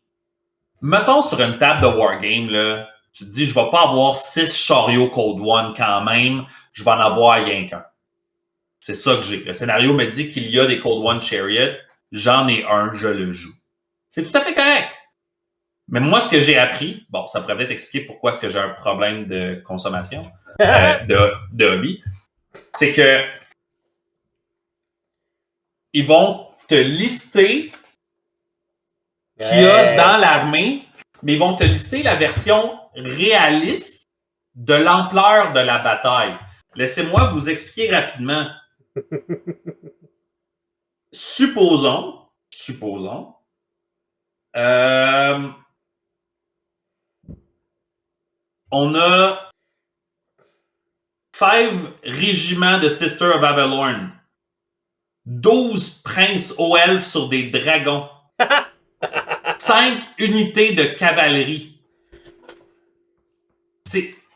mettons sur une table de Wargame, là, tu te dis, je vais pas avoir 6 chariots Cold One quand même, je vais en avoir rien qu'un. C'est ça que j'ai. Le scénario me dit qu'il y a des Cold One Chariot, j'en ai un, je le joue. C'est tout à fait correct. Mais moi, ce que j'ai appris, bon, ça pourrait peut-être expliquer pourquoi est-ce que j'ai un problème de consommation, de hobby, c'est que ils vont te lister qu'il y a dans l'armée, mais ils vont te lister la version réaliste de l'ampleur de la bataille. Laissez-moi vous expliquer rapidement. Supposons, on a 5 régiments de Sister of Avalorn, 12 princes hauts elfes sur des dragons, 5 unités de cavalerie.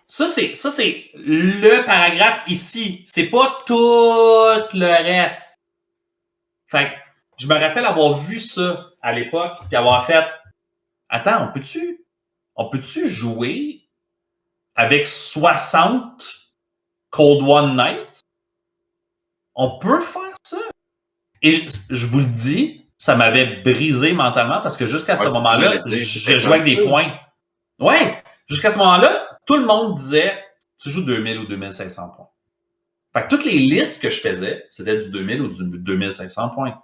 Ça, c'est le paragraphe ici. C'est pas tout le reste. Fait que je me rappelle avoir vu ça à l'époque et avoir fait attends, on peut-tu jouer avec 60 Cold One Knights? On peut faire ça? Et je vous le dis, ça m'avait brisé mentalement parce que jusqu'à ce moment-là, je jouais avec des points. Ouais! Jusqu'à ce moment-là, tout le monde disait tu joues 2000 ou 2500 points. Fait que toutes les listes que je faisais, c'était du 2000 ou du 2500 points.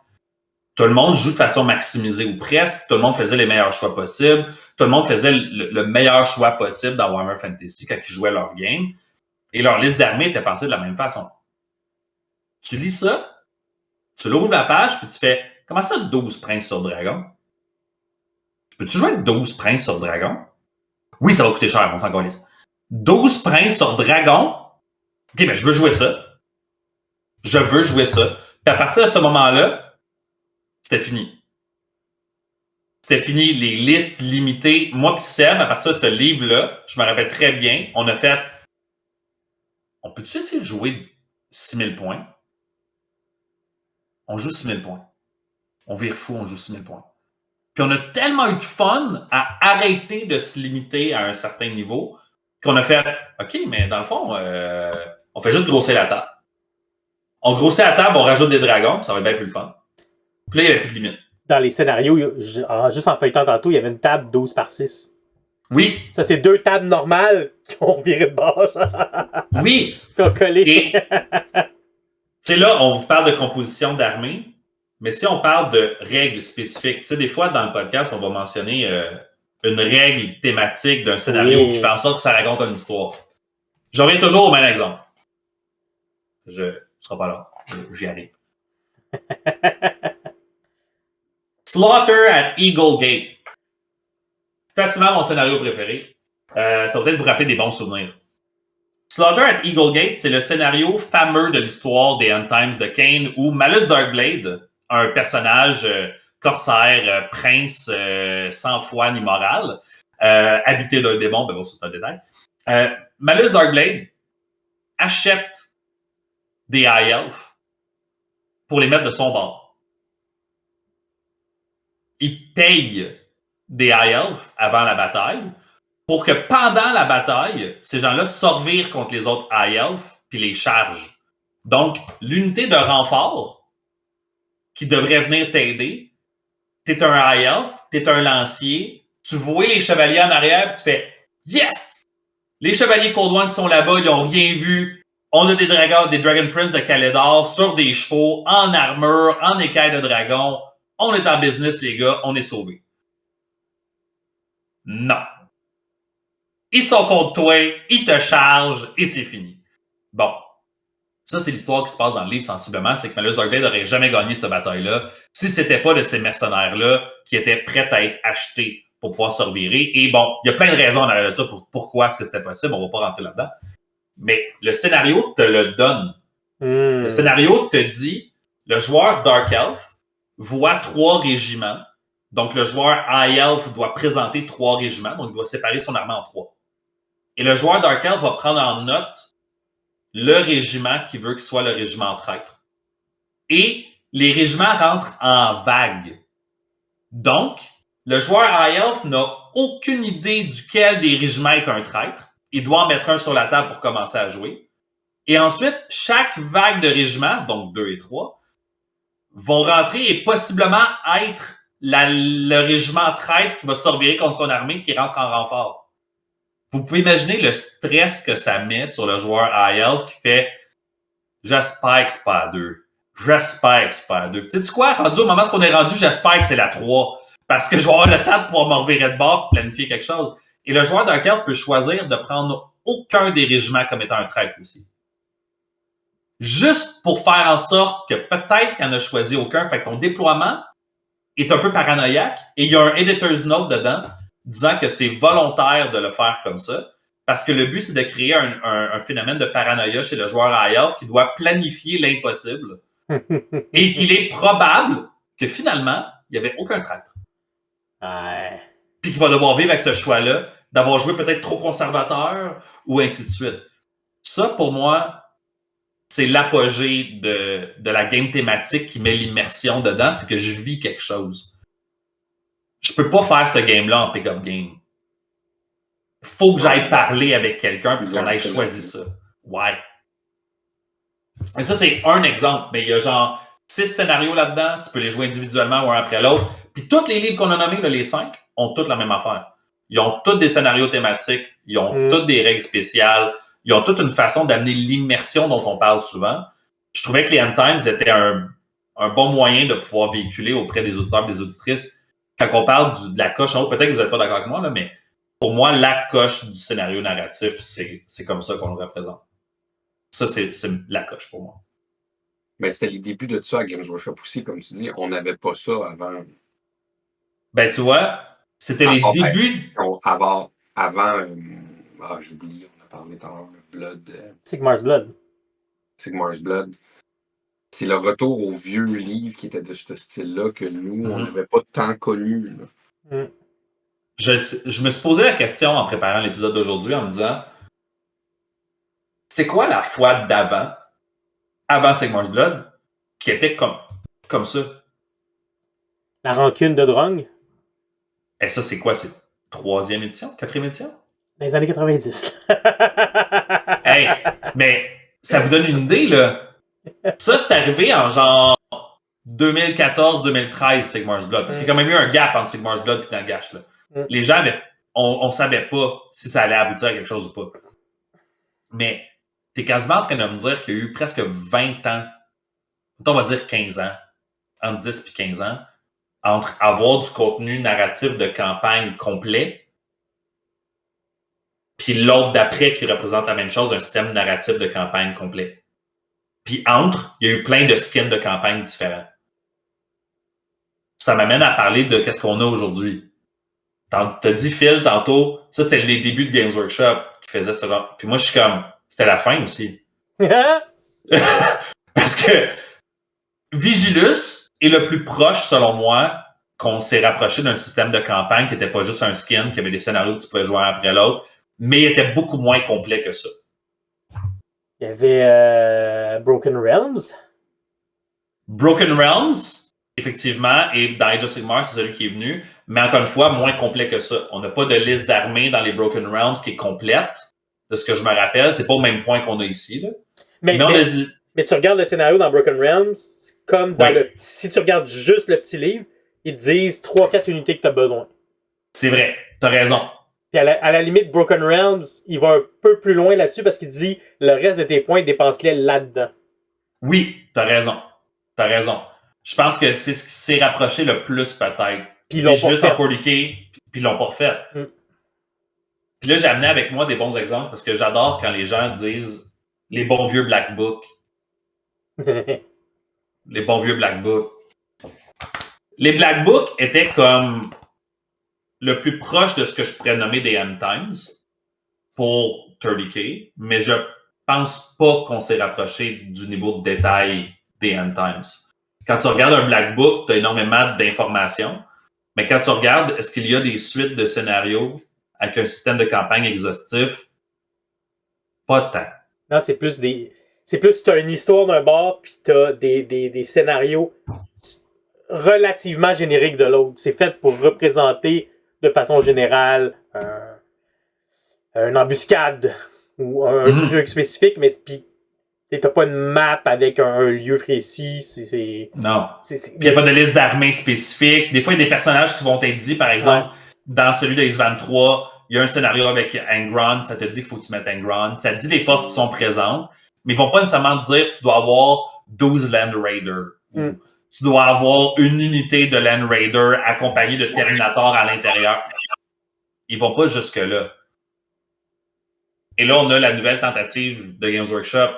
Tout le monde joue de façon maximisée ou presque. Tout le monde faisait les meilleurs choix possibles. Tout le monde faisait le meilleur choix possible dans Warhammer Fantasy quand ils jouaient leur game. Et leur liste d'armées était pensée de la même façon. Tu lis ça, tu l'ouvres la page, puis tu fais « Comment ça, 12 princes sur dragon? Peux-tu jouer avec 12 princes sur dragon? » Oui, ça va coûter cher, on s'en calisse. 12 princes sur dragon? OK, mais je veux jouer ça. Je veux jouer ça. Puis à partir de ce moment-là, c'était fini. C'était fini, les listes limitées. Moi puis Seb, à partir de ce livre-là, je me rappelle très bien, on a fait on peut-tu essayer de jouer 6000 points? On joue 6000 points. On vire fou, on joue 6000 points. Puis on a tellement eu de fun à arrêter de se limiter à un certain niveau qu'on a fait OK, mais dans le fond, on fait juste grossir la table. On grossit la table, on rajoute des dragons, ça va être bien plus le fun. Puis là, il n'y avait plus de limite. Dans les scénarios, juste en feuilletant tantôt, il y avait une table 12 par 6. Oui. Ça, c'est 2 tables normales qui ont viré de bord. Oui. Qui ont collé. Et, tu sais, là, on vous parle de composition d'armée, mais si on parle de règles spécifiques, tu sais, des fois, dans le podcast, on va mentionner une règle thématique d'un scénario qui fait en sorte que ça raconte une histoire. Je reviens toujours au même exemple. Je ne serai pas là. J'y arrive. Slaughter at Eagle Gate. Facilement mon scénario préféré. Ça va peut-être vous rappeler des bons souvenirs. Slaughter at Eagle Gate, c'est le scénario fameux de l'histoire des End Times de Kane où Malus Darkblade, un personnage corsaire, prince sans foi ni morale, habité d'un démon, ben bon, c'est un détail. Malus Darkblade achète des High Elves pour les mettre de son bord. Il paye des High Elves avant la bataille pour que pendant la bataille, ces gens-là survirent contre les autres High Elves puis les chargent. Donc, l'unité de renfort qui devrait venir t'aider, t'es un High Elf, t'es un lancier, tu vois les chevaliers en arrière puis tu fais « Yes! Les chevaliers Cold One qui sont là-bas, ils n'ont rien vu. On a des dragons, des Dragon Prince de Caledor sur des chevaux, en armure, en écailles de dragon. On est en business, les gars, on est sauvés. » Non. Ils sont contre toi, ils te chargent et c'est fini. Bon. Ça, c'est l'histoire qui se passe dans le livre sensiblement, c'est que Malus Darkblade n'aurait jamais gagné cette bataille-là si c'était pas de ces mercenaires-là qui étaient prêts à être achetés pour pouvoir se revirer. Et bon, il y a plein de raisons en arrière de ça pour pourquoi est-ce que c'était possible, on va pas rentrer là-dedans. Mais le scénario te le donne. Le scénario te dit, le joueur Dark Elf voit 3 régiments Donc, le joueur High Elf doit présenter 3 régiments, donc il doit séparer son armée en 3. Et le joueur Dark Elf va prendre en note le régiment qu'il veut qu'il soit le régiment traître. Et les régiments rentrent en vague. Donc, le joueur High Elf n'a aucune idée duquel des régiments est un traître. Il doit en mettre un sur la table pour commencer à jouer. Et ensuite, chaque vague de régiments, donc 2 et 3, vont rentrer et possiblement être le régiment traître qui va surveiller contre son armée qui rentre en renfort. Vous pouvez imaginer le stress que ça met sur le joueur High Elf qui fait « J'espère que c'est pas à 2. J'espère que c'est pas à 2. » Tu sais quoi? Rendu au moment où on est rendu, j'espère que c'est la 3. Parce que je vais avoir le temps de pouvoir me revirer de bord et planifier quelque chose. Et le joueur Dark Elf peut choisir de prendre aucun des régiments comme étant un traître aussi. Juste pour faire en sorte que peut-être qu'il en a choisi aucun, fait que ton déploiement est un peu paranoïaque et il y a un editor's note dedans disant que c'est volontaire de le faire comme ça parce que le but, c'est de créer un phénomène de paranoïa chez le joueur High Elf qui doit planifier l'impossible et qu'il est probable que finalement, il n'y avait aucun traître. Puis qu'il va devoir vivre avec ce choix-là, d'avoir joué peut-être trop conservateur ou ainsi de suite. Ça, pour moi, c'est l'apogée de la game thématique qui met l'immersion dedans, c'est que je vis quelque chose. Je peux pas faire ce game-là en pick-up game. Faut que j'aille parler avec quelqu'un puis qu'on aille choisir ça. Ouais. Et ça, c'est un exemple. Mais il y a genre 6 scénarios là-dedans. Tu peux les jouer individuellement ou un après l'autre. Puis tous les livres qu'on a nommés, là, les 5, ont toutes la même affaire. Ils ont tous des scénarios thématiques. Ils ont toutes des règles spéciales. Ils ont toute une façon d'amener l'immersion dont on parle souvent. Je trouvais que les End Times étaient un bon moyen de pouvoir véhiculer auprès des auditeurs et des auditrices. Quand on parle de la coche en haut, peut-être que vous n'êtes pas d'accord avec moi, là, mais pour moi, la coche du scénario narratif, c'est comme ça qu'on le représente. Ça, c'est la coche pour moi. Ben, c'était les débuts de ça à Games Workshop aussi, comme tu dis. On n'avait pas ça avant. Ben, tu vois, c'était les débuts. Avant j'oublie, on a parlé dans le Blood. Sigmar's Blood. Sigmar's Blood. C'est le retour aux vieux livres qui étaient de ce style-là que nous, on n'avait pas tant connu. Je me suis posé la question en préparant l'épisode d'aujourd'hui en me disant c'est quoi la fois d'avant, avant Sigmar's Blood, qui était comme ça? La rancune de Drong? Et ça, c'est quoi? C'est 3e édition? 4e édition? Dans les années 90. Hey, mais ça vous donne une idée, là? Ça, c'est arrivé en genre 2014-2013, Sigmar's Blood. Parce qu'il y a quand même eu un gap entre Sigmar's Blood et Nagash, là. Les gens on savait pas si ça allait aboutir à quelque chose ou pas. Mais t'es quasiment en train de me dire qu'il y a eu presque 20 ans, on va dire 15 ans, entre 10 et 15 ans, entre avoir du contenu narratif de campagne complet puis l'autre d'après qui représente la même chose, un système narratif de campagne complet. Puis entre, il y a eu plein de skins de campagne différents. Ça m'amène à parler de qu'est-ce qu'on a aujourd'hui. T'as dit, Phil, tantôt, ça, c'était les débuts de Games Workshop qui faisait ce genre. Puis moi, je suis comme, c'était la fin aussi. Parce que Vigilus est le plus proche, selon moi, qu'on s'est rapproché d'un système de campagne qui n'était pas juste un skin, qui avait des scénarios que tu pouvais jouer un après l'autre, mais il était beaucoup moins complet que ça. Il y avait Broken Realms. Broken Realms, effectivement, et dans Age of Sigmar, c'est celui qui est venu, mais encore une fois, moins complet que ça. On n'a pas de liste d'armées dans les Broken Realms qui est complète, de ce que je me rappelle. C'est pas au même point qu'on a ici, là. Mais tu regardes le scénario dans Broken Realms, c'est comme dans si tu regardes juste le petit livre, ils te disent 3-4 unités que tu as besoin. C'est vrai, t'as raison. Puis à la limite, Broken Realms, il va un peu plus loin là-dessus parce qu'il dit le reste de tes points, dépense-les là-dedans. Oui, t'as raison. T'as raison. Je pense que c'est ce qui s'est rapproché le plus, peut-être. Puis ils l'ont pas juste refait. en 40K, puis ils l'ont pas refait. Puis là, j'ai amené avec moi des bons exemples parce que j'adore quand les gens disent les bons vieux Black Book. Les bons vieux Black Book. Les Black Book étaient comme le plus proche de ce que je pourrais nommer des End Times pour 30K, mais je pense pas qu'on s'est rapproché du niveau de détail des End Times. Quand tu regardes un Black Book, tu as énormément d'informations, Mais quand tu regardes, est-ce qu'il y a des suites de scénarios avec un système de campagne exhaustif? Pas tant. Non, c'est plus t'as une histoire d'un bord, puis t'as des scénarios relativement génériques de l'autre. C'est fait pour représenter de façon générale un embuscade ou un truc spécifique, mais puis t'as pas une map avec un lieu précis. Non. Il n'y a pas de liste d'armées spécifique. Des fois, il y a des personnages qui vont être dit, par exemple, dans celui de Ace 23, il y a un scénario avec Angron, ça te dit qu'il faut que tu mettes Angron. Ça te dit les forces qui sont présentes, mais ils vont pas nécessairement te dire que tu dois avoir 12 Land Raiders. Tu dois avoir une unité de Land Raider accompagnée de Terminator à l'intérieur. Ils vont pas jusque-là. Et là, on a la nouvelle tentative de Games Workshop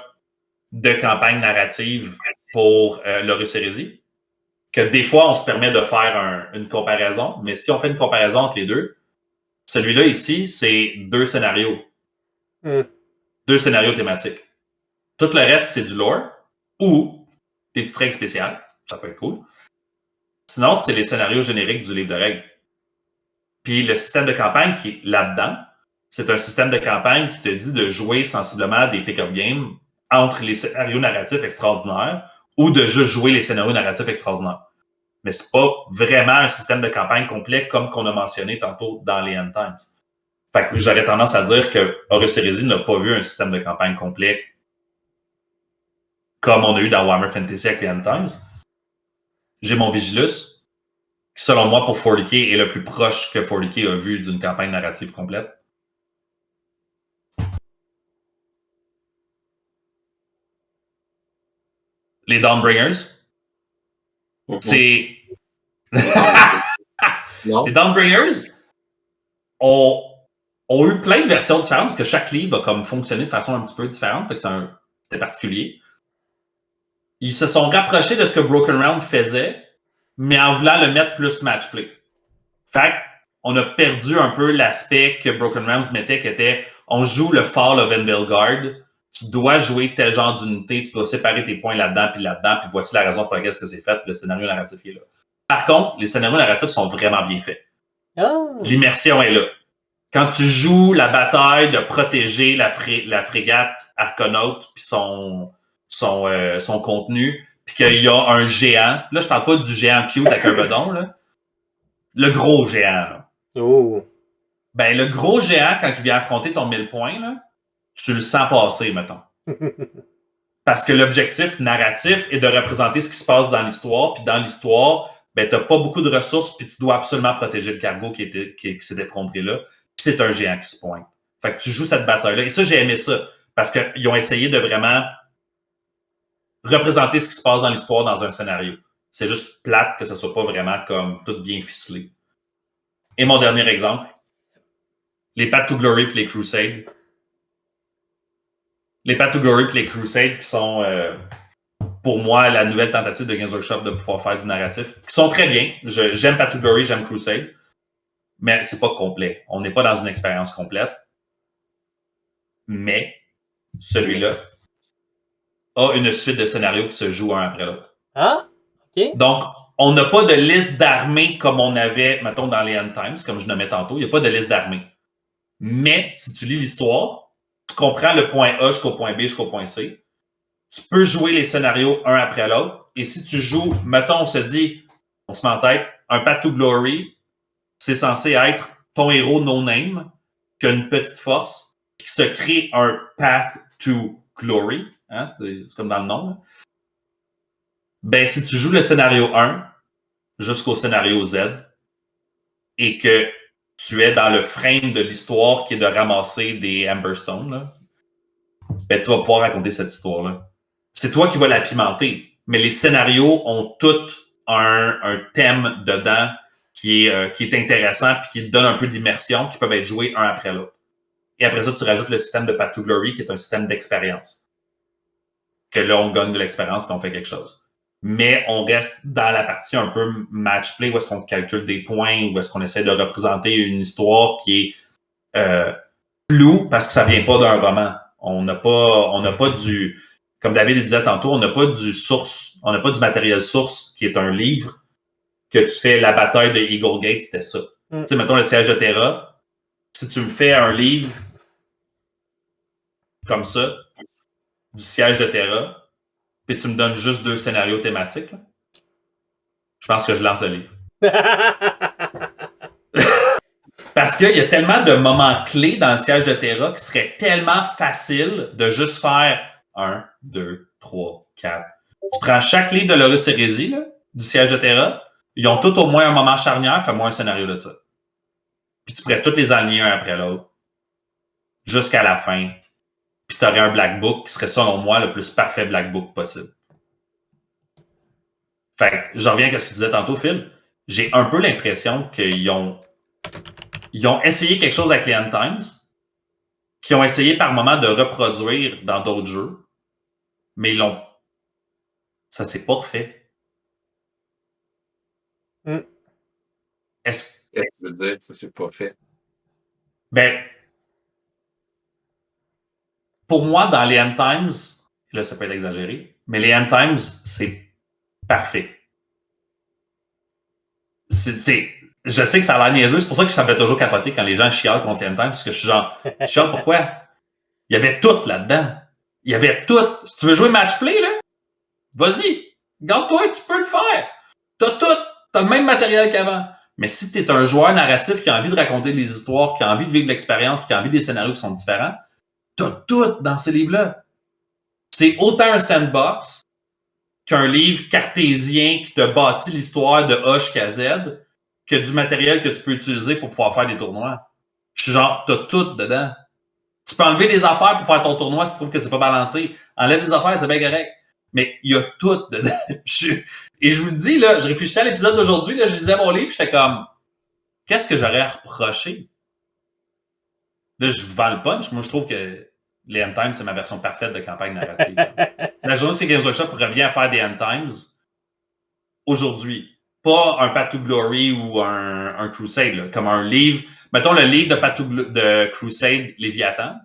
de campagne narrative pour l'Horus Heresy, que des fois, on se permet de faire une comparaison, mais si on fait une comparaison entre les deux, celui-là ici, c'est 2 scénarios. 2 scénarios thématiques. Tout le reste, c'est du lore ou des petites règles spéciales. Ça peut être cool. Sinon, c'est les scénarios génériques du livre de règles. Puis le système de campagne qui est là-dedans, c'est un système de campagne qui te dit de jouer sensiblement à des pick-up games entre les scénarios narratifs extraordinaires ou de juste jouer les scénarios narratifs extraordinaires. Mais c'est pas vraiment un système de campagne complet comme qu'on a mentionné tantôt dans les End Times. Fait que j'aurais tendance à dire que Horus Heresy n'a pas vu un système de campagne complet comme on a eu dans Warhammer Fantasy avec les End Times. J'ai mon Vigilus, qui selon moi pour 40K est le plus proche que 40K a vu d'une campagne narrative complète. Les Dawnbringers, c'est... Les Dawnbringers ont eu plein de versions différentes parce que chaque livre a comme fonctionné de façon un petit peu différente, fait que c'était particulier. Ils se sont rapprochés de ce que Broken Realm faisait, mais en voulant le mettre plus match-play. Fait qu'on a perdu un peu l'aspect que Broken Realms mettait, qui était on joue le Fall of Envelgard, tu dois jouer tel genre d'unité, tu dois séparer tes points là-dedans, puis voici la raison pour laquelle c'est fait, le scénario narratif est là. Par contre, les scénarios narratifs sont vraiment bien faits. Oh. L'immersion est là. Quand tu joues la bataille de protéger la frégate Arconaut puis son contenu, puis qu'il y a un géant, là je parle pas du géant cute avec un bedon, là. Le gros géant. Là. Oh. Ben, le gros géant, quand il vient affronter ton 1000 points, là, tu le sens passer, mettons. Parce que l'objectif narratif est de représenter ce qui se passe dans l'histoire, puis dans l'histoire, ben, t'as pas beaucoup de ressources, puis tu dois absolument protéger le cargo qui s'est effondré là, puis c'est un géant qui se pointe. Fait que tu joues cette bataille-là. Et ça, j'ai aimé ça, parce qu'ils ont essayé de vraiment représenter ce qui se passe dans l'histoire dans un scénario. C'est juste plate que ça soit pas vraiment comme tout bien ficelé. Et mon dernier exemple, les Path to Glory et les Crusades. Les Path to Glory et les Crusades qui sont, pour moi, la nouvelle tentative de Games Workshop de pouvoir faire du narratif, qui sont très bien. J'aime Path to Glory, j'aime Crusade, mais c'est pas complet. On n'est pas dans une expérience complète. Mais celui-là a une suite de scénarios qui se jouent un après l'autre. Ah, ok. Donc, on n'a pas de liste d'armées comme on avait, mettons, dans les End Times, comme je nommais tantôt. Il n'y a pas de liste d'armées. Mais, si tu lis l'histoire, tu comprends le point A jusqu'au point B jusqu'au point C. Tu peux jouer les scénarios un après l'autre. Et si tu joues, mettons, on se dit, on se met en tête, un Path to Glory, c'est censé être ton héros no-name, qui a une petite force, qui se crée un Path to Glory. Hein? C'est comme dans le nom. Là. Ben, si tu joues le scénario 1 jusqu'au scénario Z et que tu es dans le frame de l'histoire qui est de ramasser des Amberstone, là, ben, tu vas pouvoir raconter cette histoire-là. C'est toi qui vas la pimenter, mais les scénarios ont tous un thème dedans qui est intéressant puis qui te donne un peu d'immersion, qui peuvent être joués un après l'autre. Et après ça, tu rajoutes le système de Path to Glory qui est un système d'expérience. Que là, on gagne de l'expérience et on fait quelque chose. Mais on reste dans la partie un peu match-play où est-ce qu'on calcule des points, où est-ce qu'on essaie de représenter une histoire qui est floue parce que ça vient pas d'un roman. On n'a pas du, comme David disait tantôt, on n'a pas du source, on n'a pas du matériel source qui est un livre que tu fais la bataille de Eagle Gate, c'était ça. Tu sais, mettons le siège de Terra, si tu me fais un livre comme ça, du siège de Terra, puis tu me donnes juste 2 scénarios thématiques, là, je pense que je lance le livre. Parce qu'il y a tellement de moments clés dans le siège de Terra qui serait tellement facile de juste faire 1, 2, 3, 4. Tu prends chaque livre de l'Horus Hérésie, là, du siège de Terra, ils ont tous au moins un moment charnière, fais-moi un scénario de ça. Puis tu pourrais tous les aligner un après l'autre, jusqu'à la fin. Puis tu aurais un Black Book qui serait, selon moi, le plus parfait Black Book possible. Fait que, je reviens à ce que tu disais tantôt, Phil. J'ai un peu l'impression qu'ils ont essayé quelque chose avec les End Times, qu'ils ont essayé par moment de reproduire dans d'autres jeux, mais ça s'est pas refait. Qu'est-ce que tu veux dire? Ça s'est pas fait. Ben, pour moi, dans les End Times, là, ça peut être exagéré, mais les End Times, c'est parfait. Je sais que ça a l'air niaiseux, c'est pour ça que ça me fait toujours capoter quand les gens chialent contre les End Times, parce que je suis genre, chiale pourquoi? Il y avait tout là-dedans. Il y avait tout. Si tu veux jouer match play, là, vas-y. Garde-toi, tu peux le faire. T'as tout. T'as le même matériel qu'avant. Mais si t'es un joueur narratif qui a envie de raconter des histoires, qui a envie de vivre l'expérience, qui a envie des scénarios qui sont différents, t'as tout dans ces livres-là. C'est autant un sandbox qu'un livre cartésien qui te bâtit l'histoire de A jusqu'à Z que du matériel que tu peux utiliser pour pouvoir faire des tournois. Je suis genre, t'as tout dedans. Tu peux enlever des affaires pour faire ton tournoi si tu trouves que c'est pas balancé. Enlève des affaires, c'est bien correct. Mais il y a tout dedans. Et je vous le dis, là, je réfléchissais à l'épisode d'aujourd'hui, là, je lisais mon livre, j'étais comme, qu'est-ce que j'aurais à reprocher? Là, je vous vends le punch. Moi, je trouve que les End Times, c'est ma version parfaite de campagne narrative. La journée, c'est Games Workshop revient à faire des End Times aujourd'hui. Pas un Path to Glory ou un Crusade, là, comme un livre. Mettons le livre de Crusade Léviathan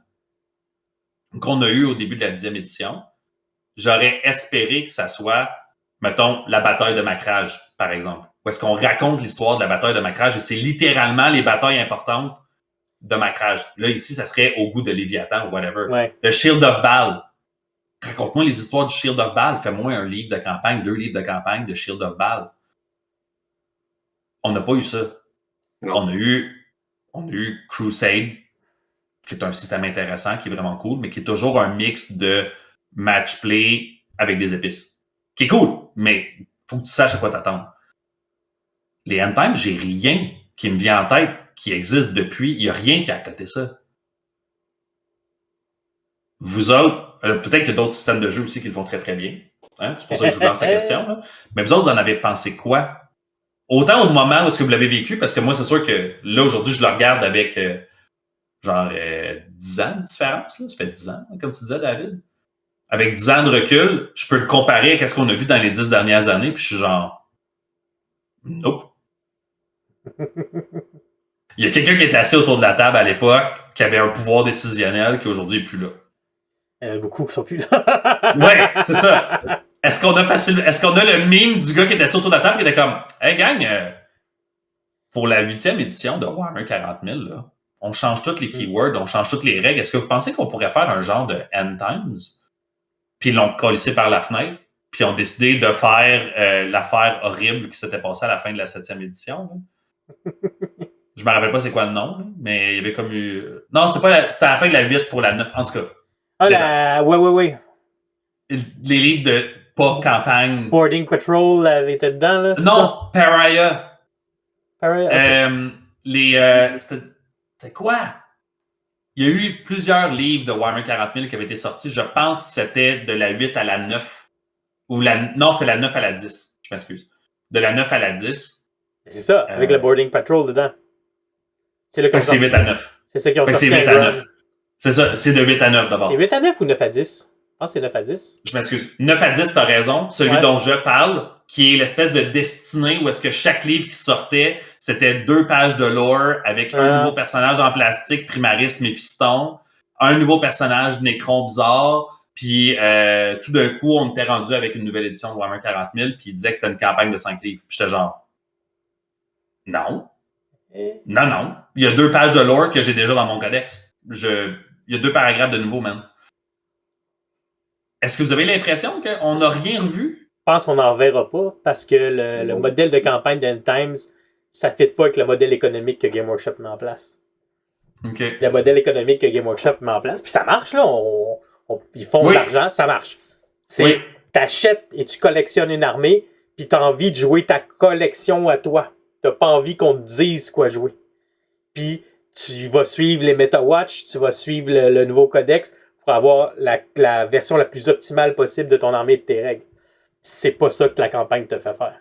qu'on a eu au début de la 10e édition. J'aurais espéré que ça soit, mettons, la bataille de Macrage, par exemple. Où est-ce qu'on raconte l'histoire de la bataille de Macrage et c'est littéralement les batailles importantes de Macrage. Là, ici, ça serait au goût de Léviathan ou whatever. Ouais. Le Shield of Baal. Raconte-moi les histoires du Shield of Baal. Fais-moi un livre de campagne, 2 livres de campagne de Shield of Baal. On n'a pas eu ça. Non. On a eu Crusade, qui est un système intéressant, qui est vraiment cool, mais qui est toujours un mix de match play avec des épices. Qui est cool, mais faut que tu saches à quoi t'attendre. Les End Times, j'ai rien qui me vient en tête qui existe depuis. Il n'y a rien qui a à côté ça. Vous autres, peut-être qu'il y a d'autres systèmes de jeu aussi qui le font très très bien. Hein? C'est pour ça que je vous lance la question. Là. Mais vous autres, vous en avez pensé quoi? Autant au moment où est-ce que vous l'avez vécu, parce que moi, c'est sûr que là, aujourd'hui, je le regarde avec 10 ans de différence. Là. Ça fait 10 ans, comme tu disais, David. Avec 10 ans de recul, je peux le comparer à ce qu'on a vu dans les 10 dernières années, puis je suis genre, nope. Il y a quelqu'un qui était assis autour de la table à l'époque, qui avait un pouvoir décisionnel, qui aujourd'hui n'est plus là. Beaucoup qui sont plus là. Ouais, c'est ça. Est-ce qu'on a le meme du gars qui était assis autour de la table qui était comme, hey gang, pour la 8e édition de Warhammer 40 000, là, on change tous les keywords, on change toutes les règles. Est-ce que vous pensez qu'on pourrait faire un genre de End Times? Puis ils l'ont collissé par la fenêtre, puis ils ont décidé de faire l'affaire horrible qui s'était passée à la fin de la 7e édition. Là. Je me rappelle pas c'est quoi le nom, là, mais il y avait comme eu... Non, c'était à la fin de la 8 pour la 9, en tout cas. Ah, ouais. Les livres de pas campagne. Boarding Patrol avait été dedans, là? Non, ça? Pariah. Okay. C'était quoi? Il y a eu plusieurs livres de Warhammer 40 000 qui avaient été sortis. Je pense que c'était de la 8 à la 9. Non, c'était la 9 à la 10. Je m'excuse. De la 9 à la 10. C'est ça, avec le Boarding Patrol dedans. C'est le c'est 8 à 9. C'est ça qui ont sorti. C'est 8 à 9. C'est ça, c'est de 8 à 9 d'abord. C'est 8 à 9 ou 9 à 10? Je pense que c'est 9 à 10. Je m'excuse. 9 à 10, t'as raison. Celui dont je parle, qui est l'espèce de destinée où est-ce que chaque livre qui sortait, c'était 2 pages de lore avec un nouveau personnage en plastique, Primaris Méphiston, un nouveau personnage Nécron bizarre, puis tout d'un coup, on était rendu avec une nouvelle édition de Warhammer 40 000, puis il disait que c'était une campagne de 5 livres. Puis j'étais genre, Non. Non. Il y a 2 pages de lore que j'ai déjà dans mon codex. Il y a 2 paragraphes de nouveau, man. Est-ce que vous avez l'impression qu'on n'a rien revu? Je pense qu'on n'en reverra pas parce que le modèle de campagne d'End Times, ça ne fit pas avec le modèle économique que Game Workshop met en place. Okay. Le modèle économique que Game Workshop met en place. Puis ça marche, là. Ils font de l'argent, ça marche. C'est t'achètes et tu collectionnes une armée, puis tu as envie de jouer ta collection à toi. Tu n'as pas envie qu'on te dise quoi jouer. Puis tu vas suivre les MetaWatch, tu vas suivre le nouveau codex pour avoir la version la plus optimale possible de ton armée et de tes règles. C'est pas ça que la campagne te fait faire.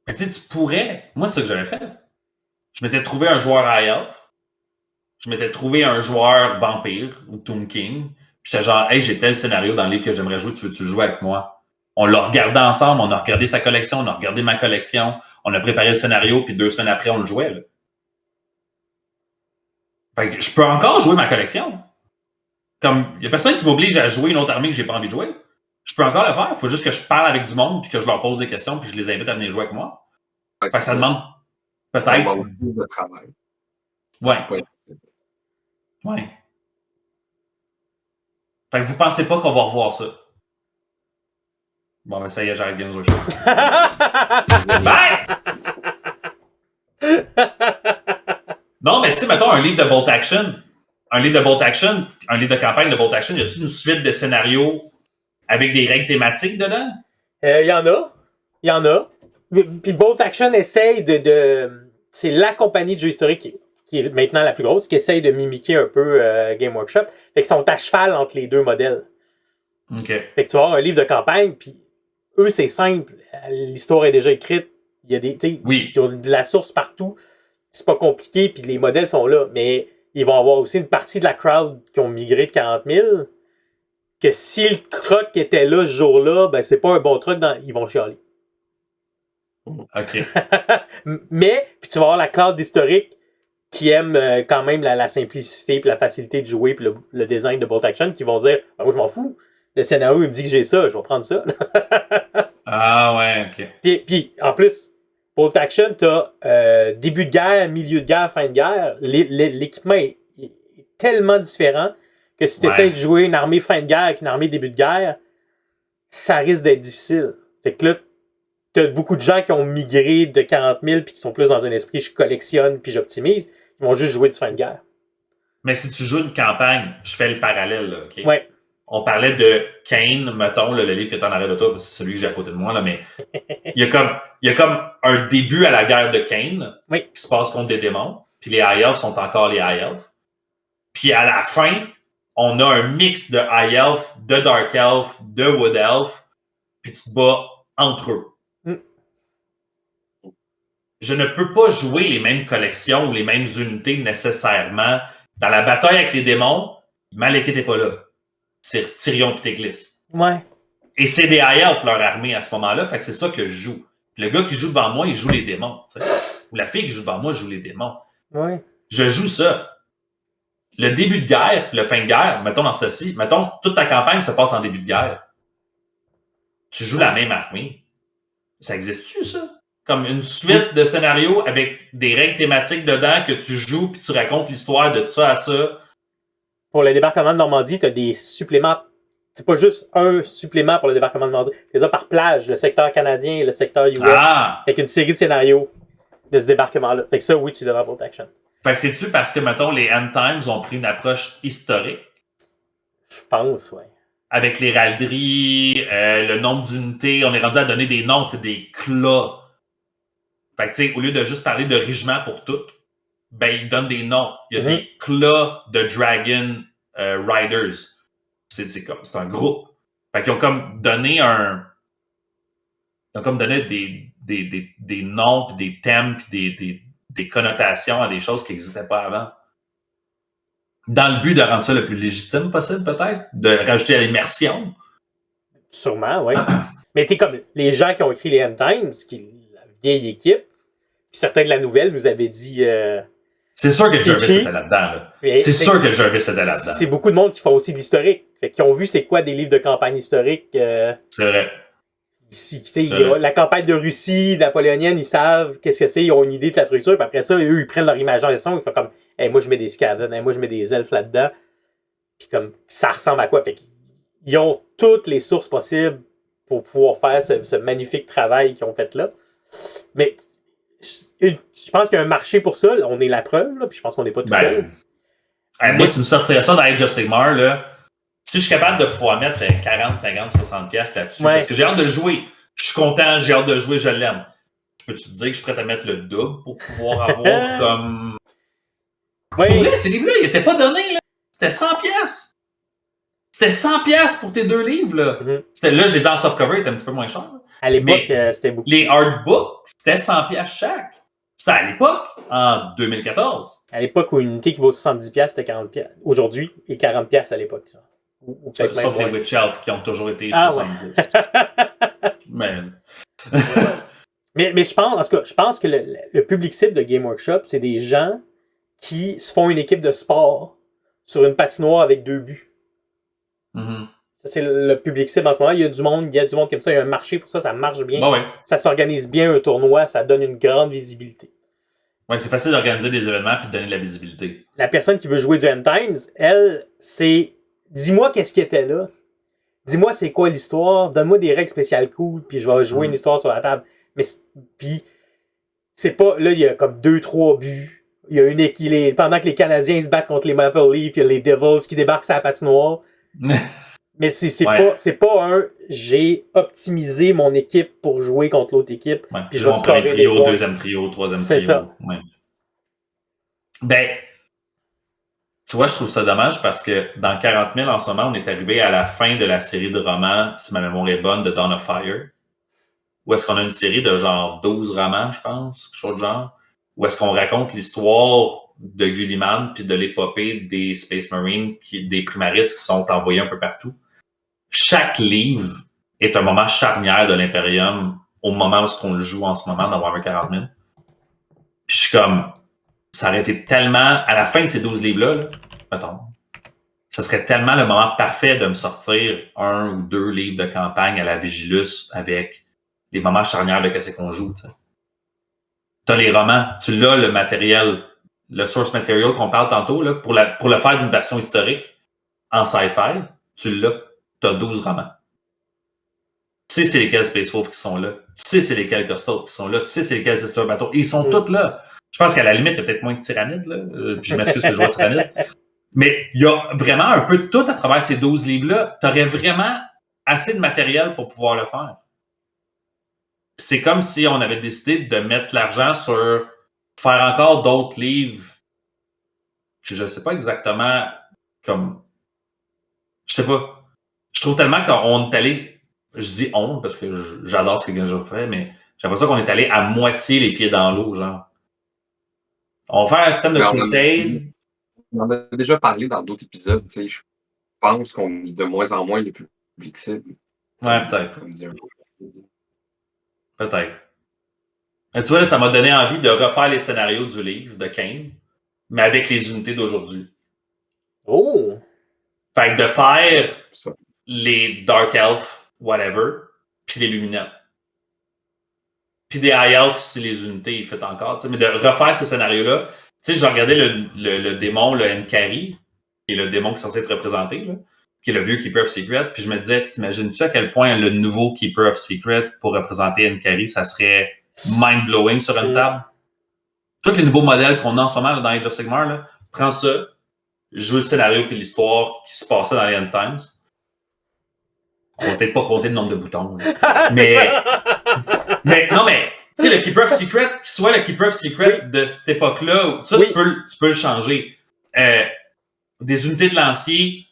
Mais tu pourrais... Moi, c'est ce que j'avais fait. Je m'étais trouvé un joueur High Elf. Je m'étais trouvé un joueur Vampire ou Tomb King. Puis j'étais genre, hey, j'ai tel scénario dans le livre que j'aimerais jouer, tu veux-tu jouer avec moi? On l'a regardé ensemble, on a regardé sa collection, on a regardé ma collection, on a préparé le scénario, puis 2 semaines après, on le jouait. Là. Fait que je peux encore jouer ma collection. Comme, il n'y a personne qui m'oblige à jouer une autre armée que j'ai pas envie de jouer. Je peux encore le faire. Il faut juste que je parle avec du monde, puis que je leur pose des questions, puis je les invite à venir jouer avec moi. Ouais, fait que ça demande peut-être... beaucoup de travail. Ouais. Ouais. Fait que vous pensez pas qu'on va revoir ça? Bon, ben ça y est, j'arrête Games Workshop. Bye! Non, mais tu sais, mettons un livre de Bolt Action. Un livre de campagne de Bolt Action, y a-t-il une suite de scénarios avec des règles thématiques dedans? Il y en a. Puis Bolt Action essaye de c'est la compagnie de jeux historiques qui est maintenant la plus grosse, qui essaye de mimiquer un peu Game Workshop. Fait qu'ils sont à cheval entre les 2 modèles. OK. Fait que tu vas avoir un livre de campagne, puis eux, c'est simple. L'histoire est déjà écrite. Il y a ils ont de la source partout. C'est pas compliqué, puis les modèles sont là. Mais ils vont avoir aussi une partie de la crowd qui ont migré de 40 000, que si le truck était là ce jour-là, ben c'est pas un bon truck, ils vont chialer. OK. Mais, puis tu vas avoir la crowd historique qui aime quand même la simplicité, puis la facilité de jouer, puis le design de Bolt Action, qui vont dire ben, moi je m'en fous. Le scénario il me dit que j'ai ça, je vais prendre ça. Ah ouais, OK. Puis en plus, Bolt Action, t'as début de guerre, milieu de guerre, fin de guerre. L'équipement est tellement différent que si tu essaies de jouer une armée fin de guerre avec une armée début de guerre, ça risque d'être difficile. Fait que là, t'as beaucoup de gens qui ont migré de 40 000 puis qui sont plus dans un esprit je collectionne puis j'optimise. Ils vont juste jouer du fin de guerre. Mais si tu joues une campagne, je fais le parallèle, là, OK? Ouais. On parlait de Kane, mettons, le livre que tu en arrêt de toi, c'est celui que j'ai à côté de moi, là, mais il y a comme un début à la guerre de Kane qui se passe contre des démons, puis les High Elves sont encore les High Elves. Puis à la fin, on a un mix de High Elves, de Dark Elves, de Wood Elves, puis tu te bats entre eux. Je ne peux pas jouer les mêmes collections ou les mêmes unités nécessairement. Dans la bataille avec les démons, Malekith n'est pas là. C'est Tyrion et Téglis. Ouais. Et c'est des High Elves, leur armée, à ce moment-là. Fait que c'est ça que je joue. Le gars qui joue devant moi, il joue les démons. T'sais. Ou la fille qui joue devant moi joue les démons. Ouais. Je joue ça. Le début de guerre, le fin de guerre, mettons dans ceci, mettons toute ta campagne se passe en début de guerre. Tu joues la même armée. Ça existe-tu, ça? Comme une suite de scénarios avec des règles thématiques dedans que tu joues puis tu racontes l'histoire de ça à ça. Pour le débarquement de Normandie, tu as des suppléments. C'est pas juste un supplément pour le débarquement de Normandie. C'est ça par plage, le secteur canadien et le secteur US. Avec une série de scénarios de ce débarquement-là. Fait que ça, oui, tu devrais Bolt Action. Fait que c'est-tu parce que, mettons, les End Times ont pris une approche historique? Je pense, oui. Avec l'héralderie, le nombre d'unités, on est rendu à donner des noms, des clats. Fait que, tu sais, au lieu de juste parler de régiment pour toutes, ben, ils donnent des noms. Il y a des clats de Dragon Riders. C'est un groupe. Fait qu'ils ont comme donné Ils ont comme donné des noms, puis des thèmes, puis des connotations à des choses qui n'existaient pas avant. Dans le but de rendre ça le plus légitime possible, peut-être? De rajouter à l'immersion? Sûrement, oui. Mais tu sais, comme les gens qui ont écrit les End Times, la vieille équipe, puis certains de la nouvelle nous avaient dit... c'est sûr que Jervis était là-dedans. Là. C'est sûr que Jervis était là-dedans. C'est beaucoup de monde qui font aussi de l'historique. Fait qu'ils ont vu c'est quoi des livres de campagne historique. C'est vrai. La campagne de Russie, napoléonienne, ils savent qu'est-ce que c'est, ils ont une idée de la structure, puis après ça, eux, ils prennent leur imagination, ils font comme, hey, moi, je mets des Skaven, hey, moi, je mets des elfes là-dedans, puis comme, ça ressemble à quoi? Fait qu'ils ont toutes les sources possibles pour pouvoir faire ce magnifique travail qu'ils ont fait là. Mais je pense qu'il y a un marché pour ça, on est la preuve, là, puis je pense qu'on n'est pas tout seul. Moi, tu me sortirais ça dans Age of Sigmar, là. Si je suis capable de pouvoir mettre 40, 50, 60 piastres là-dessus, parce que j'ai hâte de le jouer. Je suis content, j'ai hâte de le jouer, je l'aime. Peux-tu te dire que je suis prêt à mettre le double pour pouvoir avoir comme... Oui. Pour vrai, ces livres-là, ils n'étaient pas donnés, là. C'était 100 piastres. C'était 100 piastres pour tes 2 livres, là. C'était là, je les ai en softcover, ils étaient un petit peu moins chers. À l'époque, c'était beaucoup. Les hardbooks, c'était 100 piastres chaque. C'était à l'époque, en 2014. À l'époque où une unité qui vaut 70 piastres, c'était 40 piastres. Aujourd'hui, et 40 piastres à l'époque. Ou sauf les Witch Elf qui ont toujours été 70. Ouais. mais je pense, en tout cas, je pense que le public cible de Game Workshop, c'est des gens qui se font une équipe de sport sur une patinoire avec 2 buts. Mm-hmm. Ça, c'est le public cible en ce moment. Il y a du monde comme ça, il y a un marché pour ça, ça marche bien. Ça s'organise bien un tournoi, ça donne une grande visibilité. Oui, c'est facile d'organiser des événements et de donner de la visibilité. La personne qui veut jouer du End Times, elle, c'est dis-moi qu'est-ce qui était là. Dis-moi c'est quoi l'histoire, donne-moi des règles spéciales cool, puis je vais jouer une histoire sur la table. Mais puis c'est pas là, il y a comme 2-3 buts. Il y a une équipe pendant que les Canadiens se battent contre les Maple Leafs, il y a les Devils qui débarquent sur la patinoire. Mais c'est pas un j'ai optimisé mon équipe pour jouer contre l'autre équipe. Ouais, puis je vais premier trio, deuxième trio, troisième trio. C'est ça. Ouais. Ben, tu vois, je trouve ça dommage parce que dans 40 000 en ce moment, on est arrivé à la fin de la série de romans, si ma mémoire est bonne, de Dawn of Fire. Où est-ce qu'on a une série de genre 12 romans, je pense, quelque chose de genre. Où est-ce qu'on raconte l'histoire de Gulliman puis de l'épopée des Space Marines, des Primaris qui sont envoyés un peu partout. Chaque livre est un moment charnière de l'Imperium au moment où on le joue en ce moment dans Warhammer 40 000. Puis je suis comme, ça aurait été tellement, à la fin de ces 12 livres-là, mettons, ça serait tellement le moment parfait de me sortir 1 ou 2 livres de campagne à la Vigilus avec les moments charnières de qu'est-ce qu'on joue, t'sais. T'as les romans, tu l'as le matériel, le source material qu'on parle tantôt, là, pour le faire d'une version historique en sci-fi, tu l'as. Tu as 12 romans. Tu sais c'est lesquels Space Wolf qui sont là. Tu sais c'est lesquels Coastal qui sont là. Tu sais c'est lesquels Sister Battle. Et ils sont tous là. Je pense qu'à la limite, il y a peut-être moins de Tyrannide, là. Puis je m'excuse que je vois Tyrannide. Mais il y a vraiment un peu de tout à travers ces 12 livres-là. Tu aurais vraiment assez de matériel pour pouvoir le faire. C'est comme si on avait décidé de mettre l'argent sur faire encore d'autres livres que je ne sais pas exactement comme... Je sais pas. Je trouve tellement qu'on est allé... Je dis on parce que j'adore ce que Genjo fait, mais j'ai l'impression qu'on est allé à moitié les pieds dans l'eau, genre. On va faire un système de crusade. On en a déjà parlé dans d'autres épisodes, tu sais. Je pense qu'on est de moins en moins le public cible. Ouais, peut-être. Peut-être. Et tu vois, là, ça m'a donné envie de refaire les scénarios du livre de Kane, mais avec les unités d'aujourd'hui. Oh! Fait que de faire les Dark Elf, whatever, puis les Luminettes. Puis des High Elf, si les unités ils font encore, t'sais, mais de refaire ces scénarios-là. Tu sais, j'ai regardé le démon, le Nkari, qui est le démon qui est censé être représenté, là, qui est le vieux Keeper of Secret, puis je me disais, t'imagines-tu à quel point le nouveau Keeper of Secret pour représenter Nkari, ça serait mind-blowing sur une table? Tous les nouveaux modèles qu'on a en ce moment là, dans Age of Sigmar, là, prends ça, joue le scénario puis l'histoire qui se passait dans les End Times. On va peut-être pas compter le nombre de boutons. mais non, mais tu sais, le Keeper of Secret, qu'il soit le Keeper of Secret de cette époque-là, ça, tu peux le changer. Des unités de lancier,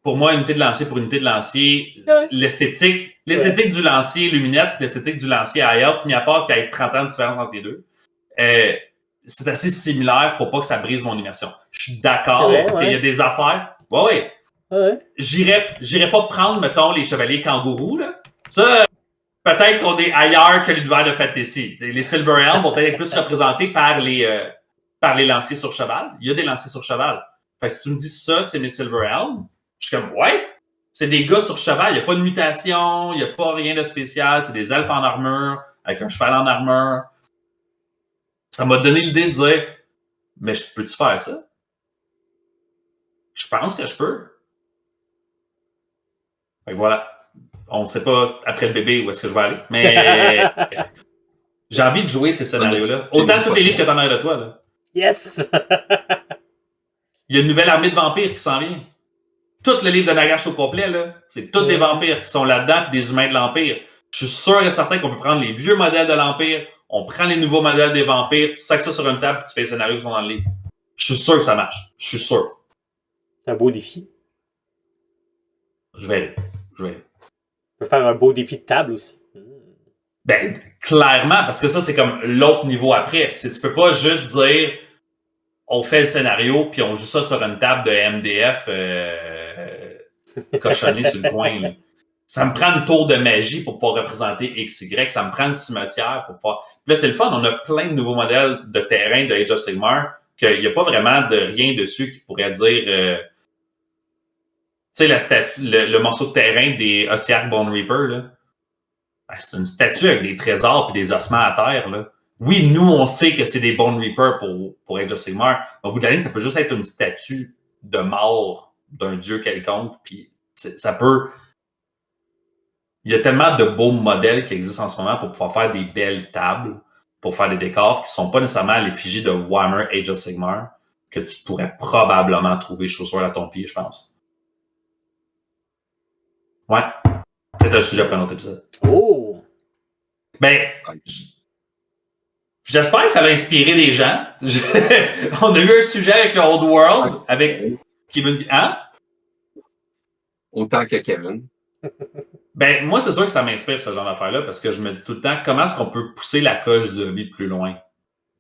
pour moi, unité de lancier pour unité de lancier, l'esthétique du lancier Luminette, l'esthétique du lancier AF, mis à part qu'il y ait 30 ans de différence entre les deux, c'est assez similaire pour pas que ça brise mon immersion. Je suis d'accord qu'il y a des affaires. Ouais. J'irais pas prendre, mettons, les chevaliers kangourous, là. Ça, peut-être qu'on est ailleurs que l'univers de Fantasy. Les Silver Helm vont peut-être être plus représentés par les lanciers sur cheval. Il y a des lanciers sur cheval. Fait que si tu me dis ça, c'est mes Silver Helm, je suis comme, C'est des gars sur cheval, il n'y a pas de mutation, il n'y a pas rien de spécial, c'est des elfes en armure, avec un cheval en armure. Ça m'a donné l'idée de dire, mais peux-tu faire ça? Je pense que je peux. Fait que voilà. On ne sait pas après le bébé où est-ce que je vais aller, mais j'ai envie de jouer ces scénarios-là. Autant tous les livres que t'en as de toi. Là. Yes! Il y a une nouvelle armée de vampires qui s'en vient. Tout le livre de Nagash au complet, là, c'est tous des vampires qui sont là-dedans et des humains de l'Empire. Je suis sûr et certain qu'on peut prendre les vieux modèles de l'Empire, on prend les nouveaux modèles des vampires, tu sacs ça sur une table et tu fais les scénarios qui sont dans le livre. Je suis sûr que ça marche. Je suis sûr. C'est un beau défi. Je vais. On peut faire un beau défi de table aussi. Ben, clairement, parce que ça, c'est comme l'autre niveau après. Tu peux pas juste dire on fait le scénario puis on joue ça sur une table de MDF cochonnée sur le coin. Là. Ça me prend une tour de magie pour pouvoir représenter XY. Ça me prend un cimetière pour pouvoir... Puis là, c'est le fun. On a plein de nouveaux modèles de terrain de Age of Sigmar qu'il n'y a pas vraiment de rien dessus qui pourrait dire... tu sais, la statue, le morceau de terrain des Ossiarch Bone Reaper, là. Ben, c'est une statue avec des trésors et des ossements à terre. Là. Oui, nous, on sait que c'est des Bone Reapers pour Age of Sigmar. Mais au bout de la ligne, ça peut juste être une statue de mort d'un dieu quelconque. Puis ça peut... Il y a tellement de beaux modèles qui existent en ce moment pour pouvoir faire des belles tables, pour faire des décors qui ne sont pas nécessairement à l'effigie de Warhammer Age of Sigmar, que tu pourrais probablement trouver chaussures à ton pied, je pense. Ouais. Peut-être un sujet pour un autre épisode. Oh! Ben, j'espère que ça va inspirer des gens. On a eu un sujet avec le Old World, avec Kevin. Hein? Autant que Kevin. Ben, moi, c'est sûr que ça m'inspire, ce genre d'affaires-là, parce que je me dis tout le temps, comment est-ce qu'on peut pousser la coche du hobby plus loin?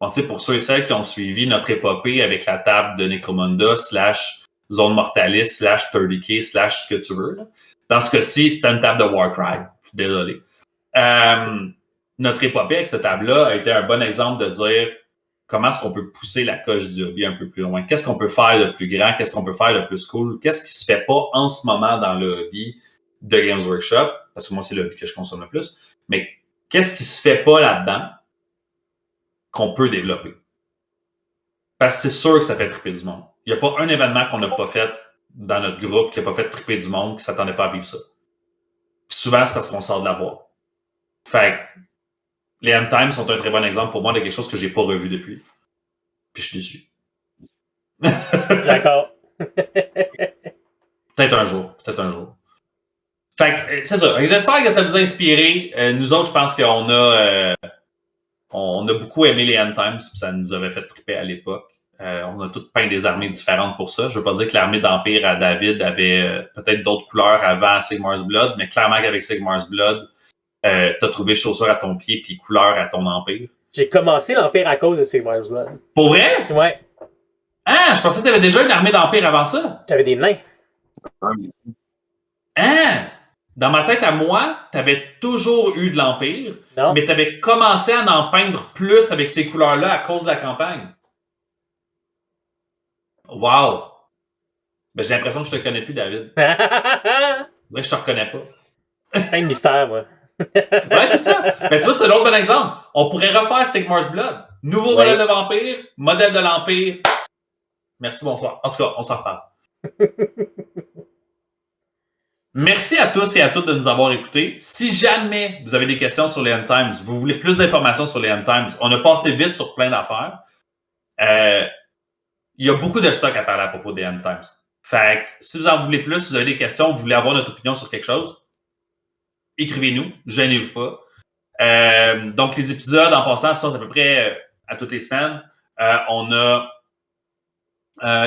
Bon, tu sais, pour ceux et celles qui ont suivi notre épopée avec la table de Necromunda / Zone Mortalis / 30K / ce que tu veux. Là. Dans ce cas-ci, c'était une table de Warcry. Désolé. Notre épopée avec cette table-là a été un bon exemple de dire comment est-ce qu'on peut pousser la coche du hobby un peu plus loin. Qu'est-ce qu'on peut faire de plus grand? Qu'est-ce qu'on peut faire de plus cool? Qu'est-ce qui se fait pas en ce moment dans le hobby de Games Workshop? Parce que moi, c'est le hobby que je consomme le plus. Mais qu'est-ce qui se fait pas là-dedans qu'on peut développer? Parce que c'est sûr que ça fait triper du monde. Il n'y a pas un événement qu'on n'a pas fait dans notre groupe qui n'a pas fait triper du monde, qui ne s'attendait pas à vivre ça. Puis souvent, c'est parce qu'on sort de la boîte. Fait que les End Times sont un très bon exemple pour moi de quelque chose que j'ai pas revu depuis. Puis je suis déçu. D'accord. Peut-être un jour. Fait que c'est ça. J'espère que ça vous a inspiré. Nous autres, je pense qu'on a on a beaucoup aimé les End Times, puis ça nous avait fait triper à l'époque. On a toutes peint des armées différentes pour ça. Je veux pas dire que l'armée d'Empire à David avait peut-être d'autres couleurs avant Sigmar's Blood, mais clairement qu'avec Sigmar's Blood, t'as trouvé chaussures à ton pied puis couleur à ton Empire. J'ai commencé l'Empire à cause de Sigmar's Blood. Pour vrai? Ouais. Ah, je pensais que t'avais déjà une armée d'Empire avant ça. T'avais des nains. Ah! Dans ma tête à moi, t'avais toujours eu de l'Empire, mais t'avais commencé à en peindre plus avec ces couleurs-là à cause de la campagne. Wow! Ben, j'ai l'impression que je te connais plus, David. Je te reconnais pas. C'est un mystère, moi. Ouais, c'est ça. Mais tu vois, c'est un autre bon exemple. On pourrait refaire Sigmar's Blood. Nouveau modèle de vampire, modèle de l'Empire. Merci, bonsoir. En tout cas, on s'en reparle. Merci à tous et à toutes de nous avoir écoutés. Si jamais vous avez des questions sur les End Times, vous voulez plus d'informations sur les End Times, on a passé vite sur plein d'affaires. Il y a beaucoup de stock à parler à propos des End Times. Fait que si vous en voulez plus, si vous avez des questions, vous voulez avoir notre opinion sur quelque chose, écrivez-nous, gênez-vous pas. Donc, les épisodes, en passant, sortent à peu près à toutes les semaines. On a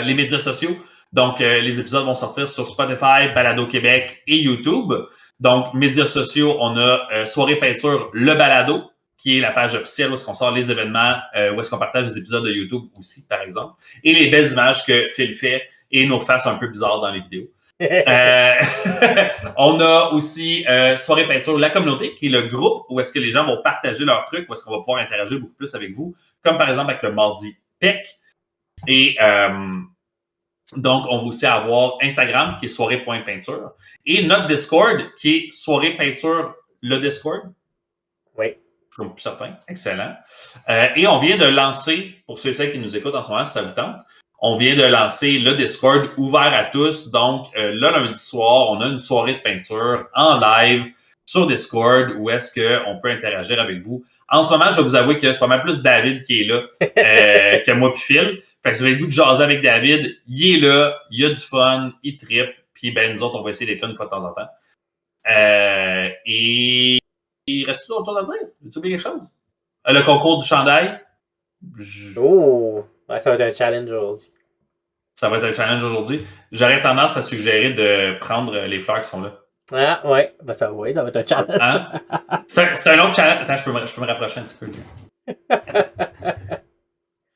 les médias sociaux. Donc, les épisodes vont sortir sur Spotify, Balado Québec et YouTube. Donc, médias sociaux, on a Soirée Peinture, le Balado, qui est la page officielle où est-ce qu'on sort les événements, où est-ce qu'on partage les épisodes de YouTube aussi, par exemple. Et les belles images que Phil fait et nos faces un peu bizarres dans les vidéos. On a aussi Soirée Peinture, la communauté, qui est le groupe où est-ce que les gens vont partager leurs trucs, où est-ce qu'on va pouvoir interagir beaucoup plus avec vous, comme par exemple avec le Mardi Tech. Et Donc, on va aussi avoir Instagram, qui est soirée.peinture, et notre Discord, qui est soirée peinture, le Discord. Oui. Je suis plus certain. Excellent. Et on vient de lancer, pour ceux et celles qui nous écoutent en ce moment, si ça vous tente, on vient de lancer le Discord ouvert à tous. Donc, le lundi soir, on a une soirée de peinture en live sur Discord où est-ce qu'on peut interagir avec vous. En ce moment, je vais vous avouer que c'est pas mal plus David qui est là que moi puis Phil. Fait que si vous avez le goût de jaser avec David, il est là, il a du fun, il trippe, puis ben nous autres, on va essayer d'être là une fois de temps en temps. Et il reste-tu autre chose à dire? As-tu oublié quelque chose? Le concours du chandail. Oh! Ouais, ça va être un challenge aujourd'hui. Ça va être un challenge aujourd'hui. J'aurais tendance à suggérer de prendre les fleurs qui sont là. Ah, ouais. Ben ça, oui, ça va être un challenge. Hein? C'est un autre challenge. Attends, je peux me rapprocher un petit peu. Tu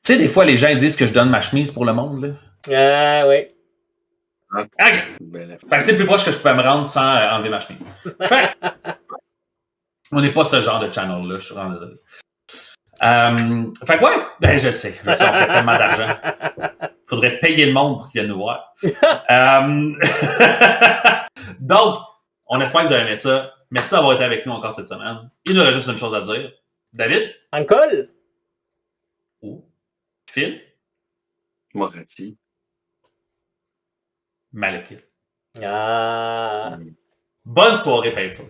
sais, des fois, les gens disent que je donne ma chemise pour le monde. Là. Ah, oui. Okay. Fait que c'est plus proche que je pouvais me rendre sans enlever ma chemise. Fait on n'est pas ce genre de channel-là, je suis vraiment désolé. Fait que ouais, ben, je sais, on fait tellement d'argent. Faudrait payer le monde pour qu'il vienne nous voir. Donc, on espère que vous avez aimé ça. Merci d'avoir été avec nous encore cette semaine. Il nous reste juste une chose à dire. David? Uncle? Oh. Phil? Moretti. Malekith. Ah. Bonne soirée, peinture.